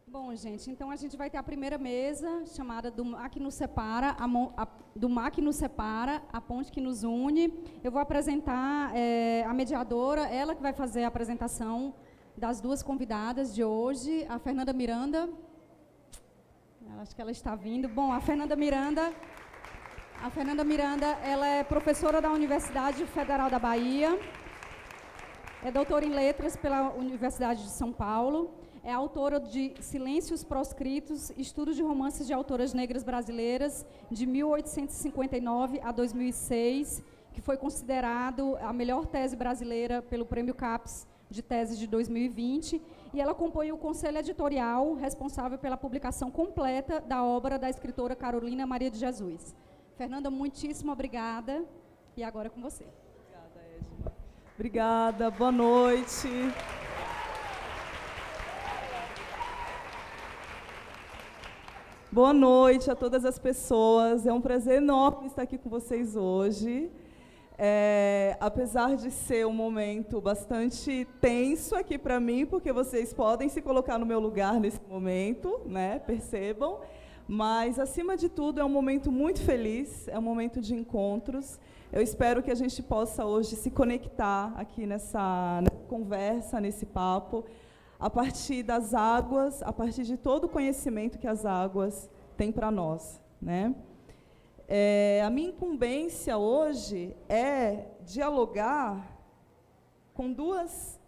Bom, gente, então a gente vai ter a primeira mesa, chamada do Mar que nos separa, do Mar que nos separa, a ponte que nos une. Eu vou apresentar a mediadora, ela que vai fazer a apresentação das duas convidadas de hoje, a Fernanda Miranda. Acho que ela está vindo. Bom, a Fernanda Miranda, ela é professora da Universidade Federal da Bahia, é doutora em Letras pela Universidade de São Paulo, é autora de Silêncios Proscritos, Estudos de Romances de Autoras Negras Brasileiras, de 1859 a 2006, que foi considerado a melhor tese brasileira pelo Prêmio CAPES de Tese de 2020, e ela compõe o conselho editorial responsável pela publicação completa da obra da escritora Carolina Maria de Jesus. Fernanda, muitíssimo obrigada, e agora é com você. Obrigada, Edna. Obrigada, boa noite. Boa noite a todas as pessoas, é um prazer enorme estar aqui com vocês hoje. Apesar de ser um momento bastante tenso aqui para mim, porque vocês podem se colocar no meu lugar nesse momento, né? Percebam. Mas, acima de tudo, é um momento muito feliz, é um momento de encontros. Eu espero que a gente possa hoje se conectar aqui nessa conversa, nesse papo, a partir das águas, a partir de todo o conhecimento que as águas têm para nós, né? A minha incumbência hoje é dialogar com duas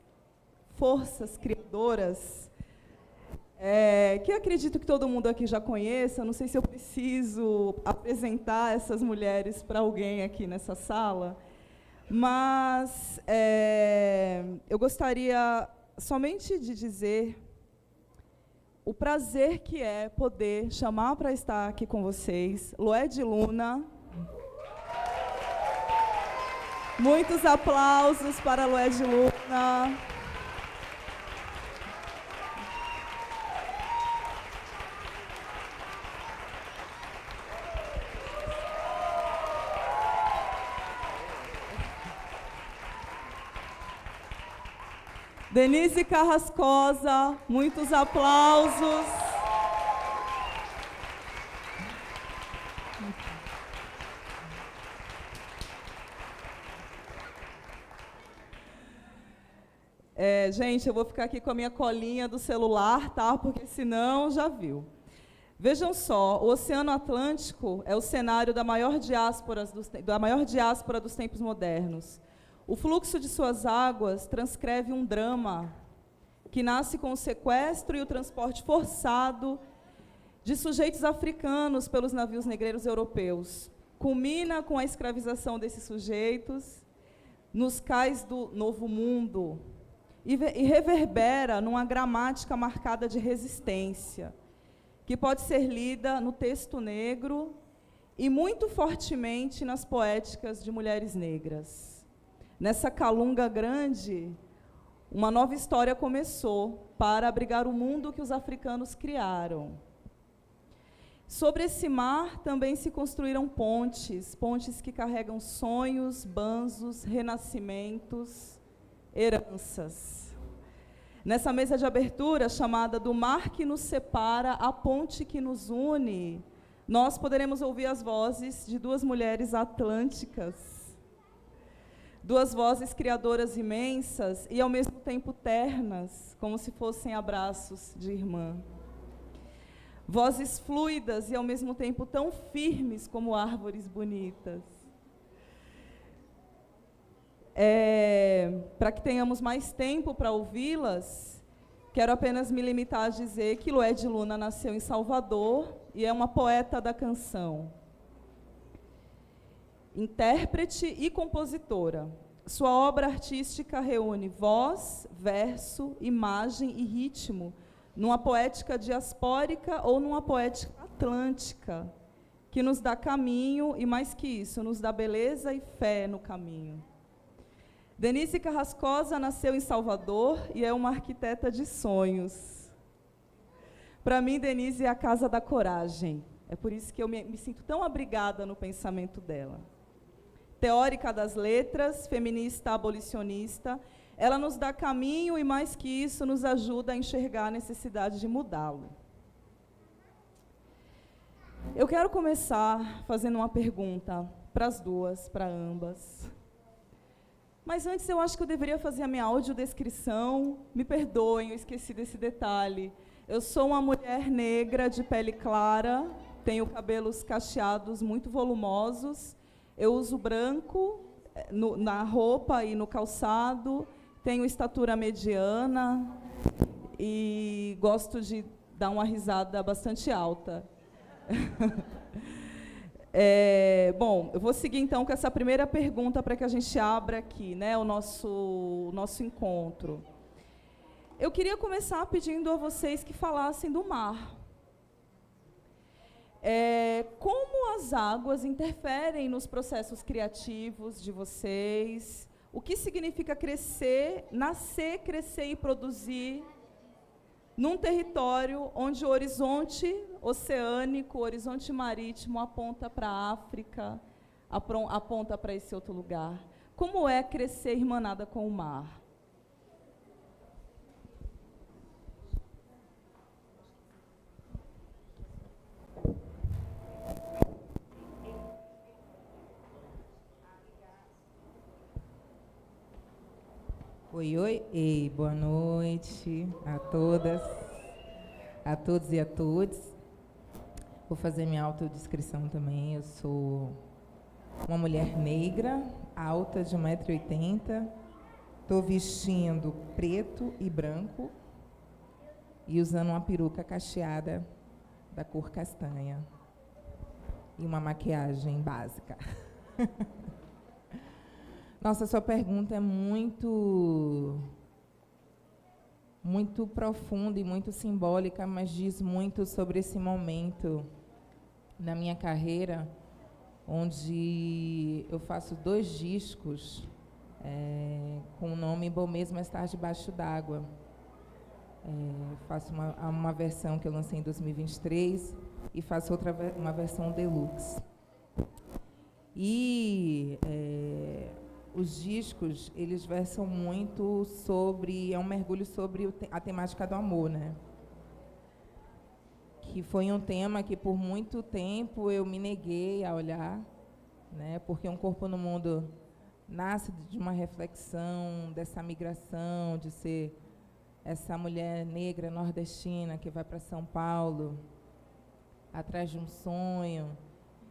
forças criadoras que eu acredito que todo mundo aqui já conheça. Não sei se eu preciso apresentar essas mulheres para alguém aqui nessa sala, mas eu gostaria somente de dizer o prazer que é poder chamar para estar aqui com vocês Loed Luna. Muitos aplausos para Loed Luna. Denise Carrascosa, muitos aplausos. Gente, eu vou ficar aqui com a minha colinha do celular, tá? Porque senão já viu. Vejam só, o Oceano Atlântico é o cenário da maior diáspora dos tempos modernos. O fluxo de suas águas transcreve um drama que nasce com o sequestro e o transporte forçado de sujeitos africanos pelos navios negreiros europeus. Culmina com a escravização desses sujeitos nos cais do Novo Mundo e reverbera numa gramática marcada de resistência, que pode ser lida no texto negro e muito fortemente nas poéticas de mulheres negras. Nessa calunga grande, uma nova história começou para abrigar o mundo que os africanos criaram. Sobre esse mar também se construíram pontes que carregam sonhos, banzos, renascimentos, heranças. Nessa mesa de abertura, chamada do Mar que nos separa, a ponte que nos une, nós poderemos ouvir as vozes de duas mulheres atlânticas, duas vozes criadoras imensas e, ao mesmo tempo, ternas, como se fossem abraços de irmã. Vozes fluidas e, ao mesmo tempo, tão firmes como árvores bonitas. Para que tenhamos mais tempo para ouvi-las, quero apenas me limitar a dizer que Loed Luna nasceu em Salvador e é uma poeta da canção. Intérprete e compositora. Sua obra artística reúne voz, verso, imagem e ritmo numa poética diaspórica ou numa poética atlântica, que nos dá caminho e, mais que isso, nos dá beleza e fé no caminho. Denise Carrascosa nasceu em Salvador e é uma arquiteta de sonhos. Para mim, Denise é a casa da coragem. É por isso que eu me sinto tão abrigada no pensamento dela. Teórica das letras, feminista abolicionista, ela nos dá caminho e, mais que isso, nos ajuda a enxergar a necessidade de mudá-lo. Eu quero começar fazendo uma pergunta para as duas, para ambas. Mas antes eu acho que eu deveria fazer a minha audiodescrição. Me perdoem, eu esqueci desse detalhe. Eu sou uma mulher negra de pele clara, tenho cabelos cacheados muito volumosos, eu uso branco na roupa e no calçado, tenho estatura mediana e gosto de dar uma risada bastante alta. Bom, eu vou seguir então com essa primeira pergunta para que a gente abra aqui, né, o nosso encontro. Eu queria começar pedindo a vocês que falassem do mar. Como as águas interferem nos processos criativos de vocês? O que significa crescer, nascer, crescer e produzir num território onde o horizonte oceânico, o horizonte marítimo aponta para a África, aponta para esse outro lugar? Como é crescer irmanada com o mar? Oi, boa noite a todas, a todos e a todas. Vou fazer minha autodescrição também. Eu sou uma mulher negra, alta, de 1,80 m. Estou vestindo preto e branco e usando uma peruca cacheada da cor castanha e uma maquiagem básica. Nossa, sua pergunta é muito profunda e muito simbólica, mas diz muito sobre esse momento na minha carreira, onde eu faço 2 discos com o nome Bom Mesmo Mais Tarde Debaixo d'Água. Faço uma versão que eu lancei em 2023 e faço uma versão deluxe. E os discos, eles versam muito sobre, é um mergulho sobre a temática do amor, né? Que foi um tema que por muito tempo eu me neguei a olhar, né? Porque Um Corpo no Mundo nasce de uma reflexão dessa migração, de ser essa mulher negra nordestina que vai para São Paulo atrás de um sonho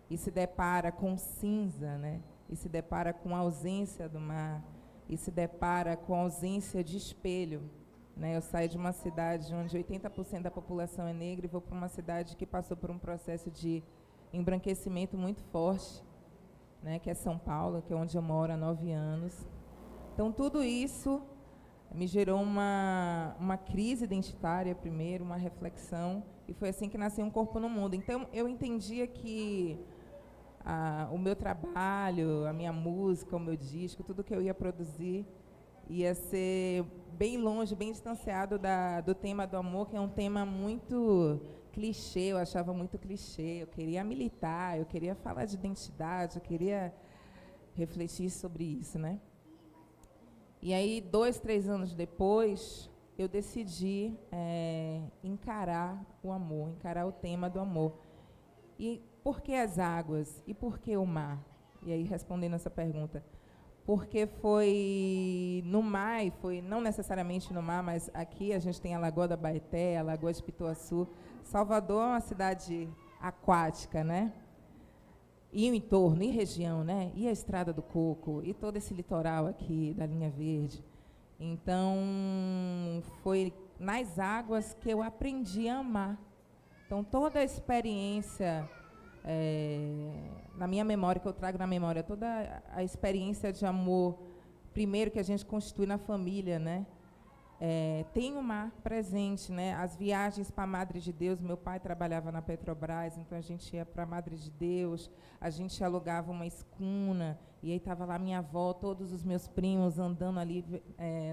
e se depara com cinza, né? E se depara com a ausência do mar, e se depara com a ausência de espelho, né? Eu saio de uma cidade onde 80% da população é negra e vou para uma cidade que passou por um processo de embranquecimento muito forte, né? Que é São Paulo, que é onde eu moro há 9 anos. Então, tudo isso me gerou uma crise identitária primeiro, uma reflexão, e foi assim que nasceu Um Corpo no Mundo. Então, eu entendia que o meu trabalho, a minha música, o meu disco, tudo que eu ia produzir ia ser bem longe, bem distanciado do tema do amor, que é um tema muito clichê, eu achava muito clichê. Eu queria militar, eu queria falar de identidade, eu queria refletir sobre isso, né? E aí, 2, 3 anos depois, eu decidi encarar o amor, encarar o tema do amor. E por que as águas? E por que o mar? E aí, respondendo essa pergunta, porque foi no mar, e foi não necessariamente no mar, mas aqui a gente tem a Lagoa da Baeté, a Lagoa de Pituaçu. Salvador é uma cidade aquática, né? E o entorno, e região, né? E a Estrada do Coco, e todo esse litoral aqui da Linha Verde. Então, foi nas águas que eu aprendi a amar. Então, toda a experiência, na minha memória, que eu trago na memória, toda a experiência de amor, primeiro que a gente constitui na família, né? Tem o mar presente, né? As viagens para a Madre de Deus, meu pai trabalhava na Petrobras, então a gente ia para a Madre de Deus, a gente alugava uma escuna, e aí estava lá minha avó, todos os meus primos andando ali,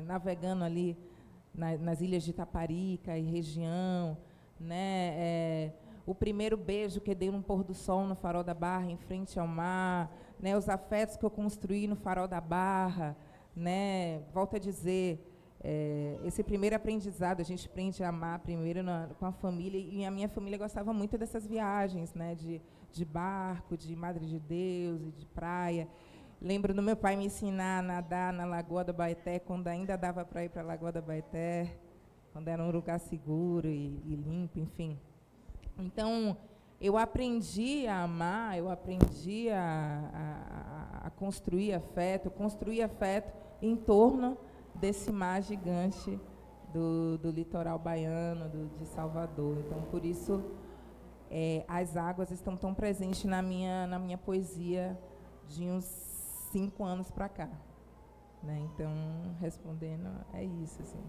navegando ali nas ilhas de Itaparica e região, né? O primeiro beijo que eu dei no pôr do sol no Farol da Barra, em frente ao mar, né? Os afetos que eu construí no Farol da Barra, né? Volto a dizer, esse primeiro aprendizado, a gente aprende a amar primeiro com a família, e a minha família gostava muito dessas viagens, né? De barco, de Madre de Deus e de praia. Lembro do meu pai me ensinar a nadar na Lagoa da Baeté, quando ainda dava para ir para a Lagoa da Baeté, quando era um lugar seguro e limpo, enfim. Então, eu aprendi a amar, eu aprendi a construir afeto, em torno desse mar gigante do litoral baiano, de Salvador. Então, por isso, as águas estão tão presentes na minha poesia de uns 5 anos para cá, né? Então, respondendo, é isso, assim.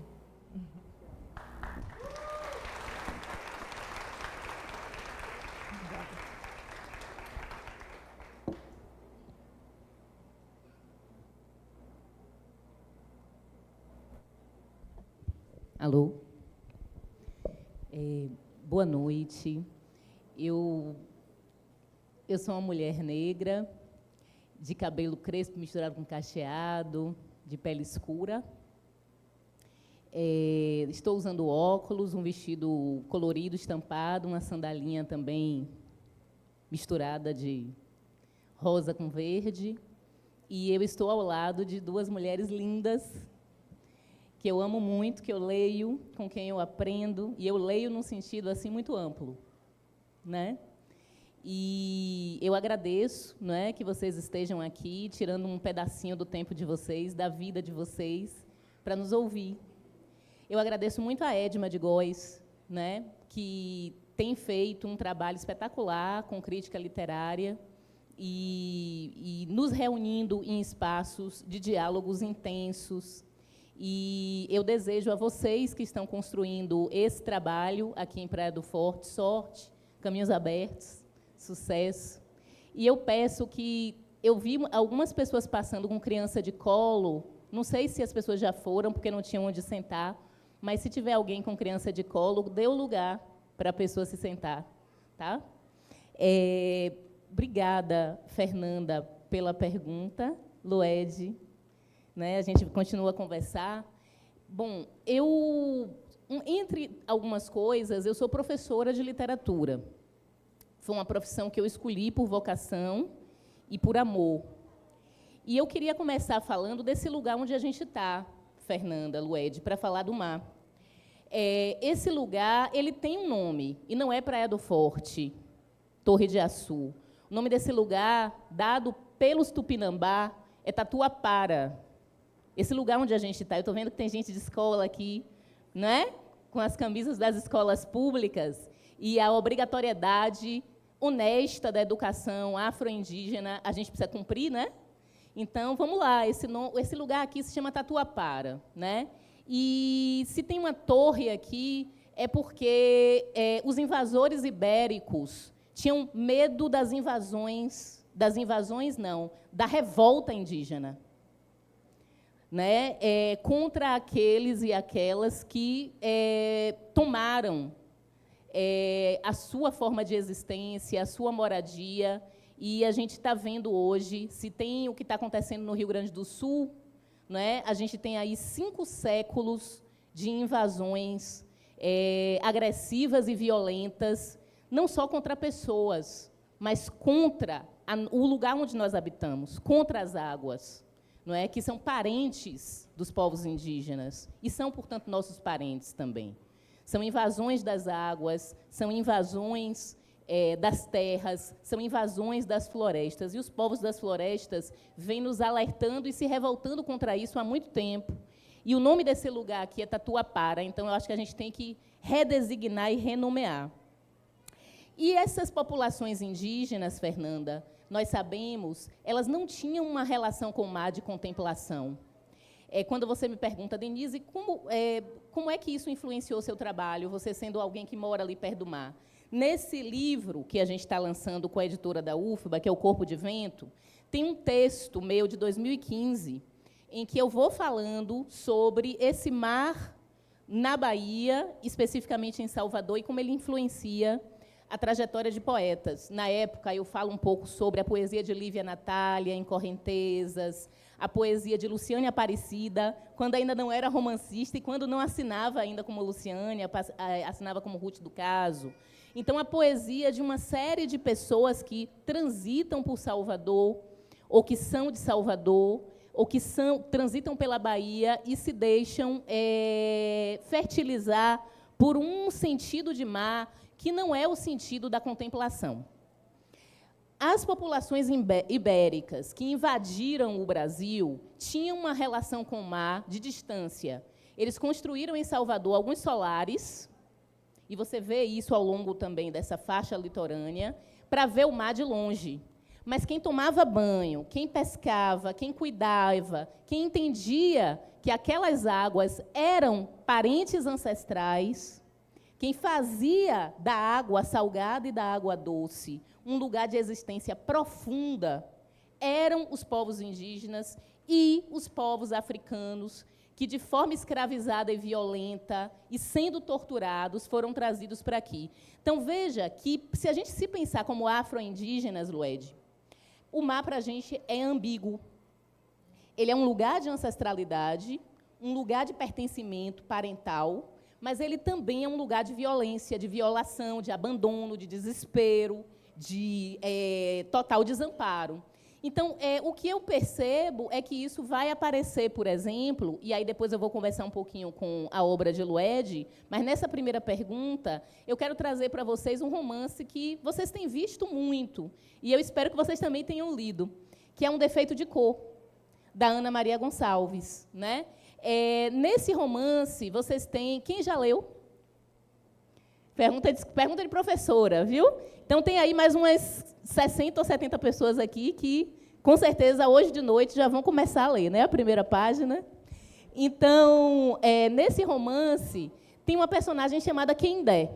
Alô? Boa noite. Eu sou uma mulher negra, de cabelo crespo misturado com cacheado, de pele escura. Estou usando óculos, um vestido colorido, estampado, uma sandalinha também misturada de rosa com verde. E eu estou ao lado de 2 mulheres lindas, que eu amo muito, que eu leio, com quem eu aprendo, e eu leio num sentido assim muito amplo, né? E eu agradeço, né, que vocês estejam aqui, tirando um pedacinho do tempo de vocês, da vida de vocês, para nos ouvir. Eu agradeço muito a Edma de Góes, né, que tem feito um trabalho espetacular com crítica literária e nos reunindo em espaços de diálogos intensos. E eu desejo a vocês que estão construindo esse trabalho aqui em Praia do Forte, sorte, caminhos abertos, sucesso. E eu peço que... Eu vi algumas pessoas passando com criança de colo, não sei se as pessoas já foram, porque não tinham onde sentar, mas se tiver alguém com criança de colo, dê o lugar para a pessoa se sentar. Tá? Obrigada, Fernanda, pela pergunta. Lued, né, a gente continua a conversar. Bom, entre algumas coisas, eu sou professora de literatura. Foi uma profissão que eu escolhi por vocação e por amor. E eu queria começar falando desse lugar onde a gente está, Fernanda, Lued, para falar do mar. Esse lugar, ele tem um nome, e não é Praia do Forte, Torre de Açu. O nome desse lugar, dado pelos Tupinambá, é Tatuapara. Esse lugar onde a gente está, eu estou vendo que tem gente de escola aqui, né? Com as camisas das escolas públicas, e a obrigatoriedade honesta da educação afro-indígena, a gente precisa cumprir, né? Então, vamos lá, esse lugar aqui se chama Tatuapara, né? E se tem uma torre aqui, é porque os invasores ibéricos tinham medo das invasões não, da revolta indígena, né, contra aqueles e aquelas que tomaram a sua forma de existência, a sua moradia, e a gente está vendo hoje, se tem o que está acontecendo no Rio Grande do Sul, né, a gente tem aí 5 séculos de invasões agressivas e violentas, não só contra pessoas, mas contra o lugar onde nós habitamos, contra as águas, não é? Que são parentes dos povos indígenas, e são, portanto, nossos parentes também. São invasões das águas, são invasões das terras, são invasões das florestas, e os povos das florestas vêm nos alertando e se revoltando contra isso há muito tempo. E o nome desse lugar aqui é Tatuapara, então eu acho que a gente tem que redesignar e renomear. E essas populações indígenas, Fernanda, nós sabemos, elas não tinham uma relação com o mar de contemplação. Quando você me pergunta, Denise, como é que isso influenciou o seu trabalho, você sendo alguém que mora ali perto do mar? Nesse livro que a gente está lançando com a editora da UFBA, que é o Corpo de Vento, tem um texto meu de 2015, em que eu vou falando sobre esse mar na Bahia, especificamente em Salvador, e como ele influencia a trajetória de poetas. Na época, eu falo um pouco sobre a poesia de Lívia Natália, em Correntezas, a poesia de Luciane Aparecida, quando ainda não era romancista e quando não assinava ainda como Luciane, assinava como Ruth do Caso. Então, a poesia de uma série de pessoas que transitam por Salvador, ou que são de Salvador, ou que transitam pela Bahia e se deixam fertilizar por um sentido de mar que não é o sentido da contemplação. As populações ibéricas que invadiram o Brasil tinham uma relação com o mar de distância. Eles construíram em Salvador alguns solares, e você vê isso ao longo também dessa faixa litorânea, para ver o mar de longe. Mas quem tomava banho, quem pescava, quem cuidava, quem entendia que aquelas águas eram parentes ancestrais, quem fazia da água salgada e da água doce um lugar de existência profunda, eram os povos indígenas e os povos africanos, que, de forma escravizada e violenta, e sendo torturados, foram trazidos para aqui. Então, veja que, se a gente se pensar como afro-indígenas, Lued, o mar, para a gente, é ambíguo. Ele é um lugar de ancestralidade, um lugar de pertencimento parental, mas ele também é um lugar de violência, de violação, de abandono, de desespero, de total desamparo. Então, o que eu percebo é que isso vai aparecer, por exemplo, e aí depois eu vou conversar um pouquinho com a obra de Lued, mas nessa primeira pergunta, eu quero trazer para vocês um romance que vocês têm visto muito, e eu espero que vocês também tenham lido, que é Um Defeito de Cor, da Ana Maria Gonçalves, né? Nesse romance, vocês têm... Quem já leu? Pergunta de professora, viu? Então, tem aí mais umas 60 ou 70 pessoas aqui que, com certeza, hoje de noite já vão começar a ler, né? A primeira página. Então, nesse romance, tem uma personagem chamada Quendé.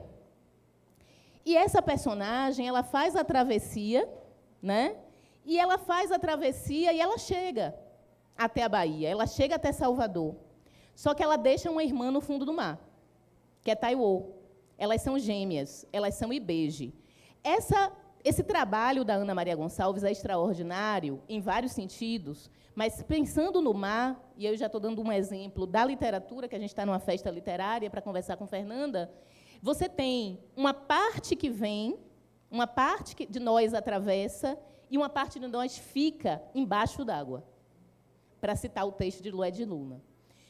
E essa personagem, ela faz a travessia, né? E ela faz a travessia e ela chega até a Bahia, ela chega até Salvador. Só que ela deixa uma irmã no fundo do mar, que é Taiwo. Elas são gêmeas, elas são ibeje. Esse trabalho da Ana Maria Gonçalves é extraordinário em vários sentidos, mas pensando no mar, e eu já estou dando um exemplo da literatura, que a gente está numa festa literária para conversar com Fernanda, você tem uma parte que vem, uma parte de nós atravessa e uma parte de nós fica embaixo d'água, para citar o texto de Lued de Luna.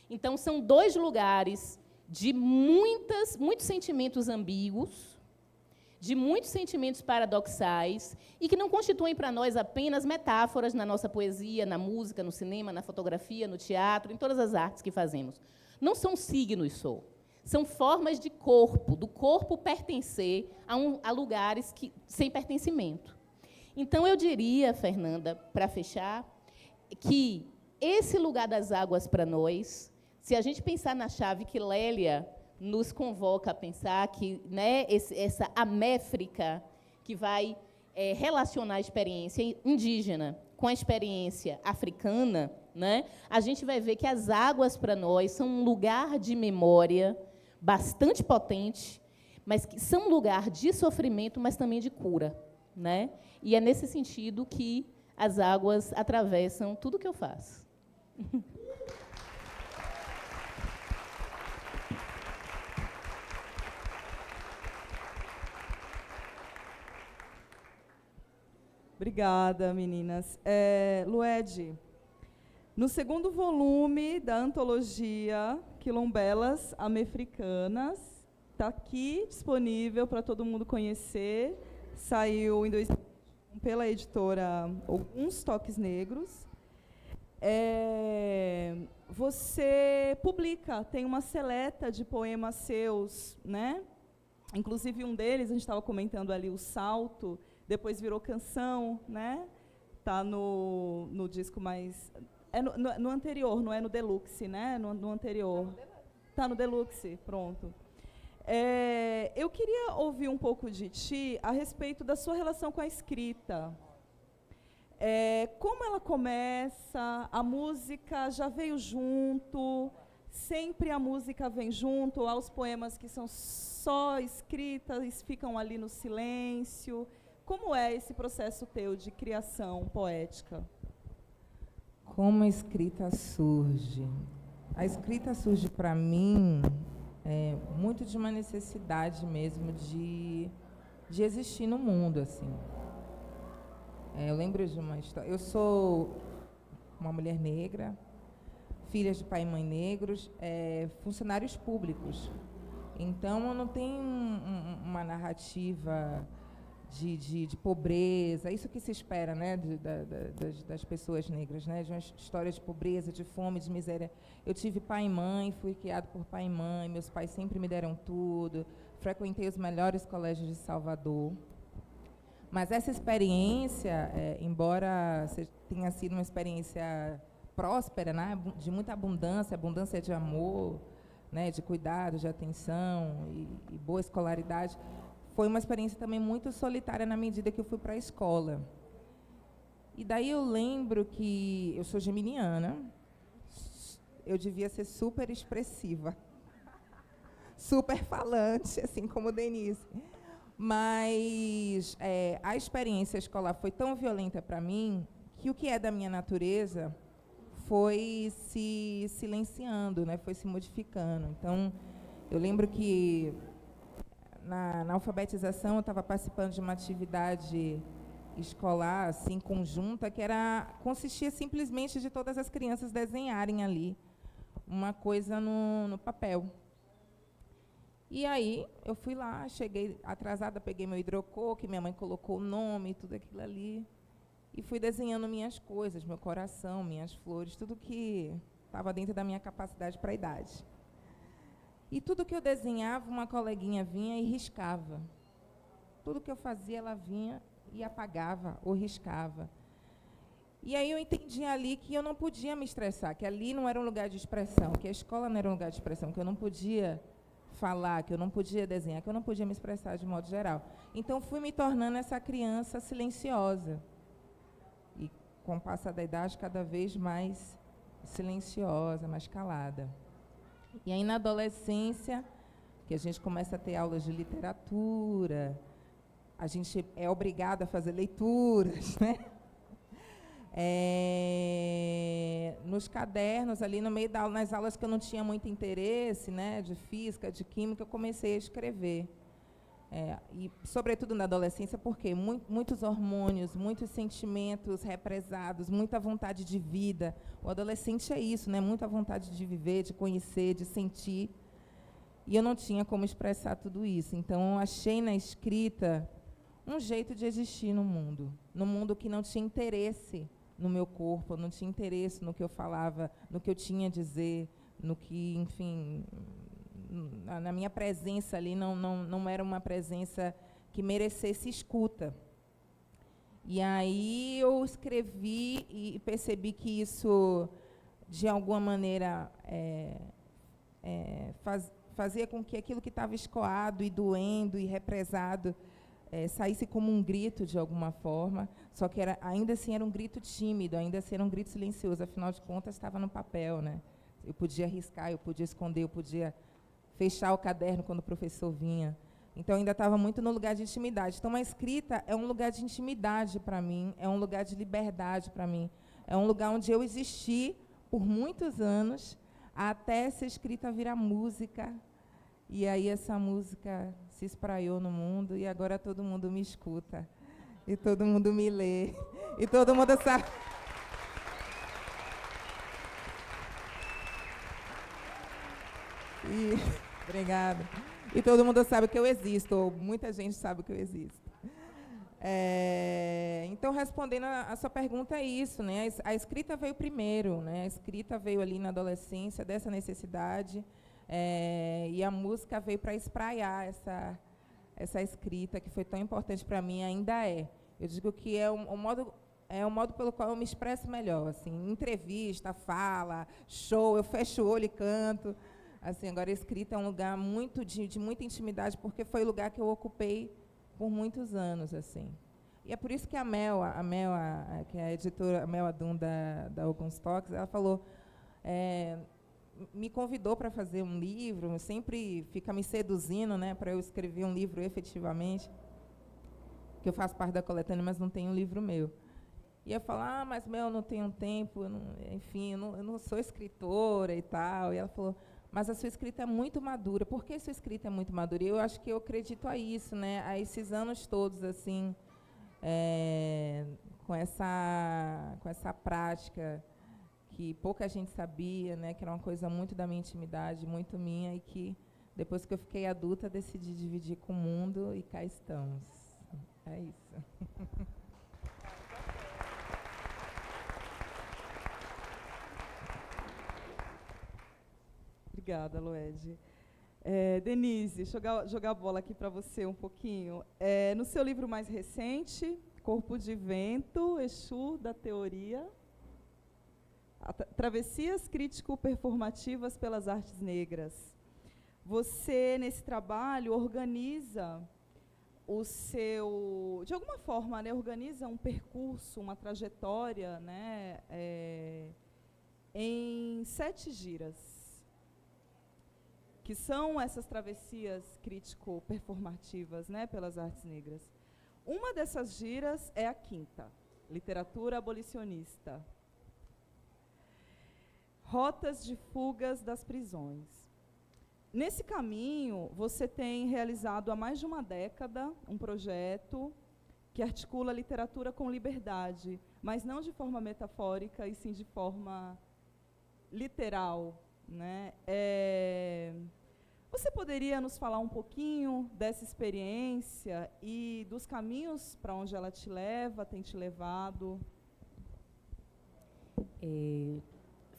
Então, são dois lugares de muitos sentimentos ambíguos, de muitos sentimentos paradoxais, e que não constituem para nós apenas metáforas na nossa poesia, na música, no cinema, na fotografia, no teatro, em todas as artes que fazemos. Não são signos só. São formas de corpo, do corpo pertencer a lugares sem pertencimento. Então, eu diria, Fernanda, para fechar, que esse lugar das águas para nós, se a gente pensar na chave que Lélia nos convoca a pensar, que, né, essa améfrica que vai relacionar a experiência indígena com a experiência africana, né, a gente vai ver que as águas para nós são um lugar de memória bastante potente, mas que são um lugar de sofrimento, mas também de cura, né? E é nesse sentido que as águas atravessam tudo o que eu faço. Obrigada, meninas. Lued, no segundo volume da antologia Quilombelas Amefricanas, está aqui disponível para todo mundo conhecer, saiu em 2021 pela editora Alguns Toques Negros. Você publica, tem uma seleta de poemas seus, né? Inclusive um deles, a gente estava comentando ali, O Salto, depois virou canção, né? Está no disco mais... no anterior, não é no Deluxe, né? No anterior. Está no Deluxe, pronto. Eu queria ouvir um pouco de ti a respeito da sua relação com a escrita. Como ela começa, a música já veio junto, sempre a música vem junto, ou aos poemas que são só escritas, ficam ali no silêncio? Como é esse processo teu de criação poética? Como a escrita surge? A escrita surge para mim muito de uma necessidade mesmo de existir no mundo, assim. Eu lembro de uma história. Eu sou uma mulher negra, filha de pai e mãe negros, funcionários públicos. Então, eu não tenho uma narrativa de pobreza, isso que se espera, né, das pessoas negras, né, de uma história de pobreza, de fome, de miséria. Eu tive pai e mãe, fui criado por pai e mãe, meus pais sempre me deram tudo, frequentei os melhores colégios de Salvador. Mas essa experiência, embora tenha sido uma experiência próspera, né, de muita abundância de amor, né, de cuidado, de atenção e boa escolaridade, foi uma experiência também muito solitária na medida que eu fui para a escola. E daí eu lembro que eu sou geminiana, eu devia ser super expressiva, super falante, assim como Denise. Mas a experiência escolar foi tão violenta para mim que o que é da minha natureza foi se silenciando, né, foi se modificando. Então, eu lembro que na alfabetização eu estava participando de uma atividade escolar, assim, conjunta, que consistia simplesmente de todas as crianças desenharem ali uma coisa no papel. E aí, eu fui lá, cheguei atrasada, peguei meu hidrocoque, minha mãe colocou o nome, tudo aquilo ali, e fui desenhando minhas coisas, meu coração, minhas flores, tudo que estava dentro da minha capacidade para a idade. E tudo que eu desenhava, uma coleguinha vinha e riscava. Tudo que eu fazia, ela vinha e apagava ou riscava. E aí eu entendi ali que eu não podia me estressar, que ali não era um lugar de expressão, que a escola não era um lugar de expressão, que eu não podia falar, que eu não podia desenhar, que eu não podia me expressar de modo geral. Então, fui me tornando essa criança silenciosa. E, com o passar da idade, cada vez mais silenciosa, mais calada. E aí, na adolescência, que a gente começa a ter aulas de literatura, a gente é obrigado a fazer leituras, né? Nos cadernos, ali no meio da aula, nas aulas que eu não tinha muito interesse, né, de física, de química, eu comecei a escrever. E, sobretudo, na adolescência, porque muitos hormônios, muitos sentimentos represados, muita vontade de vida. O adolescente é isso, né? Muita vontade de viver, de conhecer, de sentir. E eu não tinha como expressar tudo isso. Então, eu achei na escrita um jeito de existir no mundo que não tinha interesse no meu corpo, não tinha interesse no que eu falava, no que eu tinha a dizer, no que, enfim, na minha presença ali não era uma presença que merecesse escuta. E aí eu escrevi e percebi que isso, de alguma maneira, fazia com que aquilo que estava escoado e doendo e represado saísse como um grito, de alguma forma, só que ainda assim era um grito tímido, ainda assim era um grito silencioso, afinal de contas estava no papel, né? Eu podia riscar, eu podia esconder, eu podia fechar o caderno quando o professor vinha. Então, ainda estava muito no lugar de intimidade. Então, a escrita é um lugar de intimidade para mim, é um lugar de liberdade para mim, é um lugar onde eu existi por muitos anos, até essa escrita virar música. E aí essa música se espraiou no mundo e agora todo mundo me escuta. E todo mundo me lê. E todo mundo sabe. Obrigada. E todo mundo sabe que eu existo, ou muita gente sabe que eu existo. Então, respondendo a sua pergunta, é isso, né? A escrita veio primeiro, né? A escrita veio ali na adolescência, dessa necessidade, e a música veio para espraiar essa escrita, que foi tão importante para mim, ainda é. Eu digo que é o modo pelo qual eu me expresso melhor, assim, entrevista, fala, show, eu fecho o olho e canto. Assim, agora, a escrita é um lugar muito de muita intimidade, porque foi o lugar que eu ocupei por muitos anos, assim. E é por isso que a Mel, que é a editora, a Mel Adum da Alguns Toques, ela falou, me convidou para fazer um livro, sempre fica me seduzindo, né, para eu escrever um livro efetivamente, que eu faço parte da coletânea, mas não tenho um livro meu. E eu falo, mas eu não tenho tempo, eu não sou escritora e tal. E ela falou, mas a sua escrita é muito madura. Por que a sua escrita é muito madura? E eu acho que eu acredito a isso, né, a esses anos todos, assim, com essa prática que pouca gente sabia, né, que era uma coisa muito da minha intimidade, muito minha, e que, depois que eu fiquei adulta, decidi dividir com o mundo, e cá estamos. É isso. Obrigada, Loede. Denise, jogar a bola aqui para você um pouquinho. No seu livro mais recente, Corpo de Vento, Exu da Teoria, Travessias Crítico-Performativas pelas Artes Negras. Você, nesse trabalho, organiza o seu... De alguma forma, né, organiza um percurso, uma trajetória, né, em 7 giras, que são essas travessias crítico-performativas, né, pelas artes negras. Uma dessas giras é a 5ª, Literatura Abolicionista. Rotas de Fugas das Prisões. Nesse caminho, você tem realizado há mais de uma década um projeto que articula literatura com liberdade, mas não de forma metafórica, e sim de forma literal, né? Você poderia nos falar um pouquinho dessa experiência e dos caminhos para onde ela te leva, tem te levado?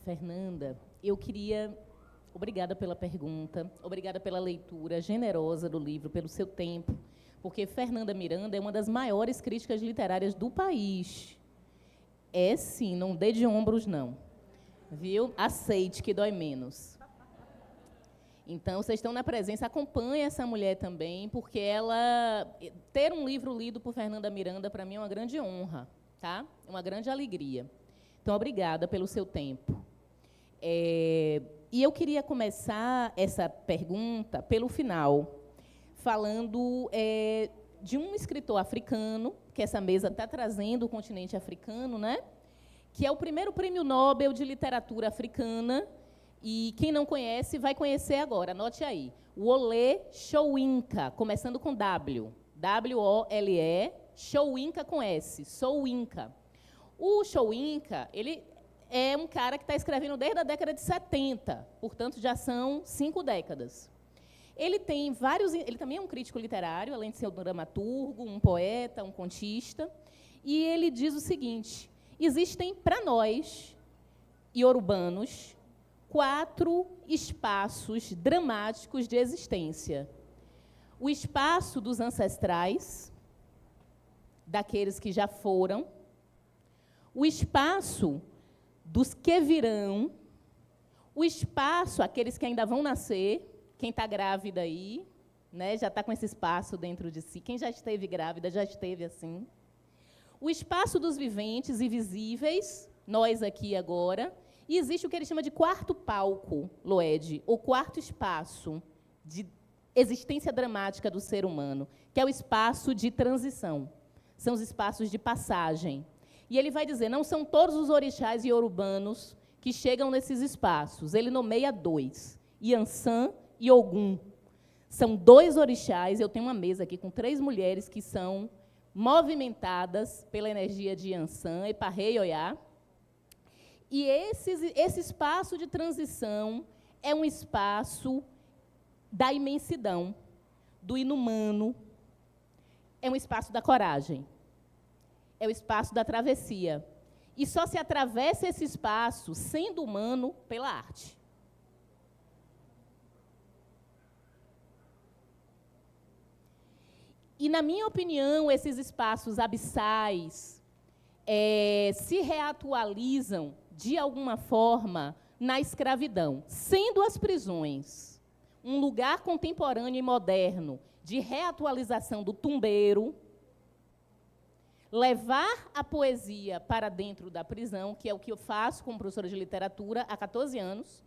Fernanda, eu queria... Obrigada pela pergunta, obrigada pela leitura generosa do livro, pelo seu tempo, porque Fernanda Miranda é uma das maiores críticas literárias do país. Sim, não dê de ombros, não. Viu? Aceite, que dói menos. Então, vocês estão na presença, acompanhe essa mulher também, porque ela... Ter um livro lido por Fernanda Miranda, para mim, é uma grande honra, tá? É uma grande alegria. Então, obrigada pelo seu tempo. E eu queria começar essa pergunta pelo final, falando de um escritor africano, que essa mesa está trazendo o continente africano, né? Que é o primeiro prêmio Nobel de literatura africana, e quem não conhece vai conhecer agora, anote aí. Wole Soyinka, começando com W. W-O-L-E, Soyinka com S, Soyinka. O Soyinka, ele é um cara que está escrevendo desde a década de 70, portanto, já são 5 décadas. Ele também é um crítico literário, além de ser um dramaturgo, um poeta, um contista, e ele diz o seguinte: existem, para nós, iorubanos, 4 espaços dramáticos de existência. O espaço dos ancestrais, daqueles que já foram, o espaço dos que virão, o espaço, aqueles que ainda vão nascer, quem está grávida aí, né, já está com esse espaço dentro de si, quem já esteve grávida, já esteve assim. O espaço dos viventes e visíveis, nós aqui agora, e existe o que ele chama de 4º palco, Loede, ou 4º espaço de existência dramática do ser humano, que é o espaço de transição, são os espaços de passagem. E ele vai dizer, não são todos os orixás iorubanos que chegam nesses espaços. Ele nomeia 2, Yansan e Ogum. São 2 orixás, eu tenho uma mesa aqui com 3 mulheres que são movimentadas pela energia de Yansan, Eparrei Oiá. E esse espaço de transição é um espaço da imensidão, do inumano, é um espaço da coragem. É o espaço da travessia. E só se atravessa esse espaço, sendo humano, pela arte. E, na minha opinião, esses espaços abissais se reatualizam, de alguma forma, na escravidão, sendo as prisões um lugar contemporâneo e moderno de reatualização do tumbeiro, levar a poesia para dentro da prisão, que é o que eu faço como professora de literatura há 14 anos,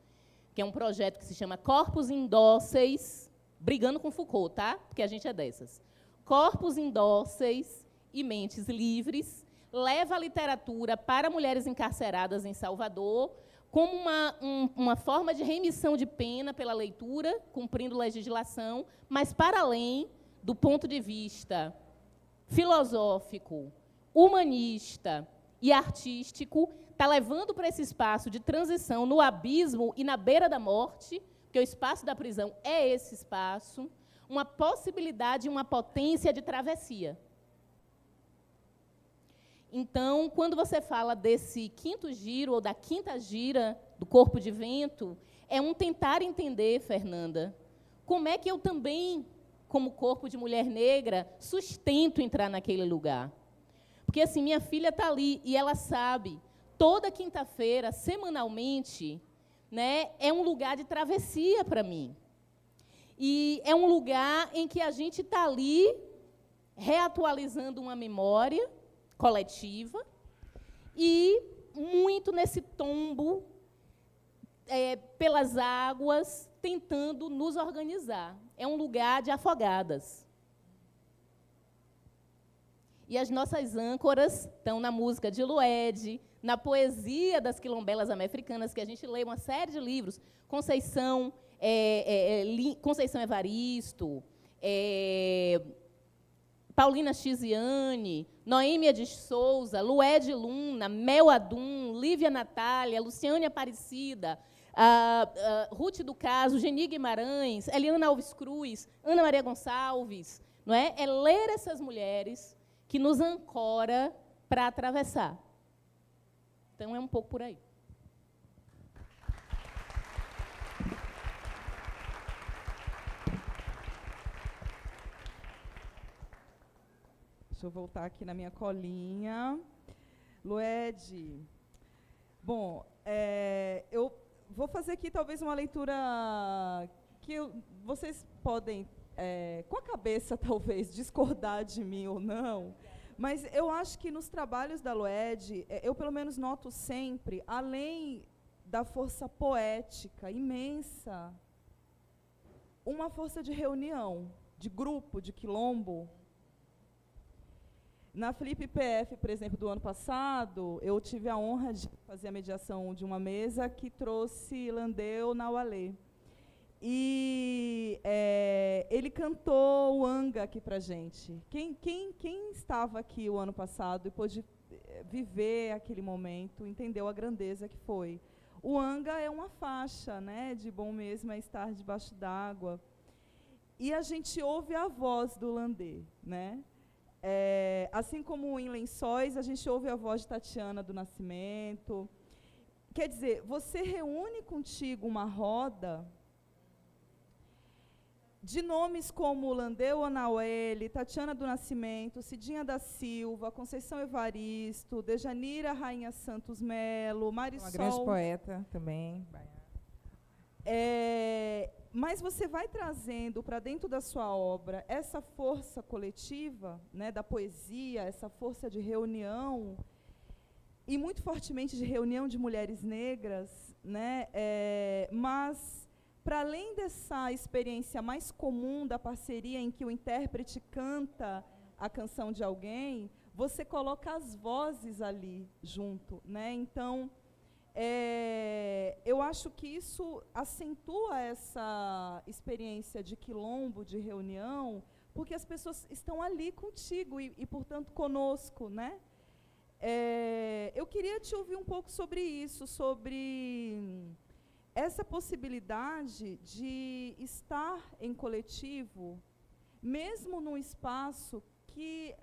que é um projeto que se chama Corpos Indóceis, brigando com Foucault, tá? Porque a gente é dessas. Corpos Indóceis e Mentes Livres, leva a literatura para mulheres encarceradas em Salvador, como uma forma de remissão de pena pela leitura, cumprindo legislação, mas para além do ponto de vista filosófico, humanista e artístico, está levando para esse espaço de transição no abismo e na beira da morte, porque o espaço da prisão é esse espaço, uma possibilidade, uma potência de travessia. Então, quando você fala desse quinto giro, ou da quinta gira do corpo de vento, é um tentar entender, Fernanda, como é que eu também, como corpo de mulher negra, sustento entrar naquele lugar. Porque, assim, minha filha está ali e ela sabe, toda quinta-feira, semanalmente, né, é um lugar de travessia para mim. E é um lugar em que a gente está ali reatualizando uma memória coletiva e muito nesse tombo pelas águas, tentando nos organizar. É um lugar de afogadas. E as nossas âncoras estão na música de Lued, na poesia das quilombelas americanas, que a gente lê uma série de livros, Conceição Evaristo, Paulina Chiziane, Noêmia de Souza, Lued Luna, Mel Adum, Lívia Natália, Luciane Aparecida, Ruth do Caso, Geni Guimarães, Eliana Alves Cruz, Ana Maria Gonçalves. Não é? É ler essas mulheres que nos ancora para atravessar. Então, é um pouco por aí. Deixa eu voltar aqui na minha colinha. Lued, bom, eu vou fazer aqui talvez uma leitura que vocês podem, com a cabeça talvez, discordar de mim ou não, mas eu acho que nos trabalhos da Lued, eu pelo menos noto sempre, além da força poética imensa, uma força de reunião, de grupo, de quilombo. Na Flip PF, por exemplo, do ano passado, eu tive a honra de fazer a mediação de uma mesa que trouxe Landeu Naualê. E ele cantou o Anga aqui para a gente. Quem estava aqui o ano passado e pôde viver aquele momento, entendeu a grandeza que foi. O Anga é uma faixa, né, de Bom Mesmo é Estar Debaixo d'Água. E a gente ouve a voz do Landê, né? Assim como em Lençóis, a gente ouve a voz de Tatiana do Nascimento. Quer dizer, você reúne contigo uma roda de nomes como Landeu Anauele, Tatiana do Nascimento, Cidinha da Silva, Conceição Evaristo, Dejanira Rainha Santos Melo, Marisol... Uma grande poeta também. Mas você vai trazendo para dentro da sua obra essa força coletiva, né, da poesia, essa força de reunião, e muito fortemente de reunião de mulheres negras, né, mas, para além dessa experiência mais comum da parceria em que o intérprete canta a canção de alguém, você coloca as vozes ali junto, né? Então, eu acho que isso acentua essa experiência de quilombo, de reunião, porque as pessoas estão ali contigo e portanto, conosco, né? Eu queria te ouvir um pouco sobre isso, sobre essa possibilidade de estar em coletivo, mesmo num espaço que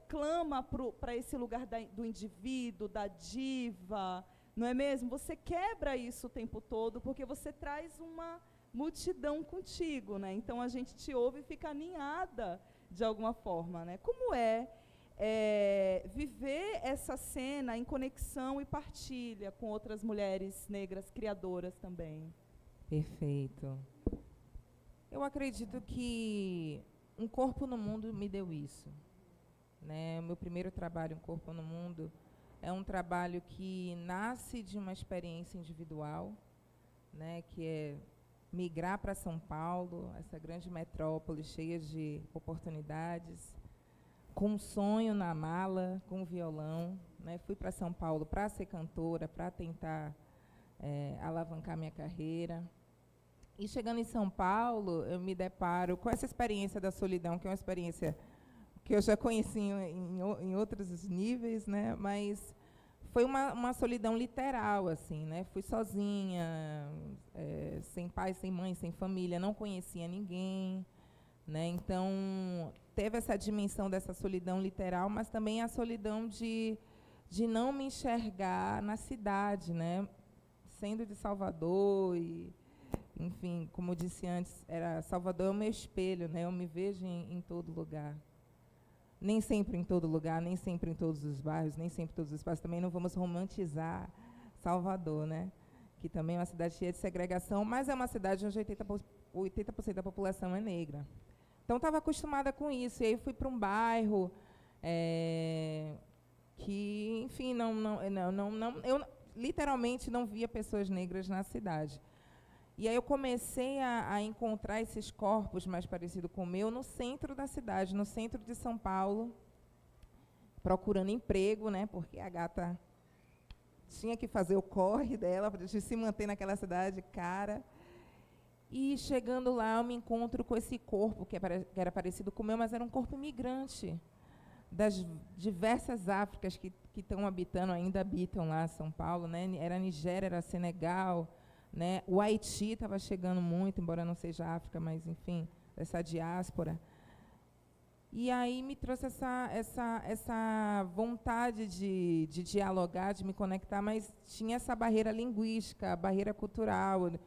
clama para esse lugar do indivíduo, da diva, não é mesmo? Você quebra isso o tempo todo, porque você traz uma multidão contigo, né? Então, a gente te ouve e fica aninhada de alguma forma, né? Como viver essa cena em conexão e partilha com outras mulheres negras criadoras também? Perfeito. Eu acredito que Um Corpo no Mundo me deu isso, né? O meu primeiro trabalho, Um Corpo no Mundo, é um trabalho que nasce de uma experiência individual, né, que é migrar para São Paulo, essa grande metrópole cheia de oportunidades, com um sonho na mala, com um violão, né? Fui para São Paulo para ser cantora, para tentar alavancar minha carreira. E chegando em São Paulo, eu me deparo com essa experiência da solidão, que é uma experiência que eu já conheci em outros níveis, né? Mas foi uma solidão literal, assim, né? Fui sozinha, sem pai, sem mãe, sem família, não conhecia ninguém, né? Então, teve essa dimensão dessa solidão literal, mas também a solidão de não me enxergar na cidade, né? Sendo de Salvador e, enfim, como eu disse antes, Salvador é o meu espelho, né? Eu me vejo em todo lugar. Nem sempre em todo lugar, nem sempre em todos os bairros, nem sempre em todos os espaços. Também não vamos romantizar Salvador, né? Que também é uma cidade cheia de segregação, mas é uma cidade onde 80% da população é negra. Então, estava acostumada com isso. E aí fui para um bairro que, enfim, eu literalmente não via pessoas negras na cidade. E aí eu comecei a encontrar esses corpos mais parecidos com o meu no centro da cidade, no centro de São Paulo, procurando emprego, né? Porque a gata tinha que fazer o corre dela para se manter naquela cidade cara. E chegando lá, eu me encontro com esse corpo que era parecido com o meu, mas era um corpo imigrante das diversas Áfricas que ainda habitam lá em São Paulo, né? Era Nigéria, era Senegal, né? O Haiti estava chegando muito, embora não seja África, mas, enfim, essa diáspora. E aí me trouxe essa vontade de dialogar, de me conectar, mas tinha essa barreira linguística, a barreira cultural. Eu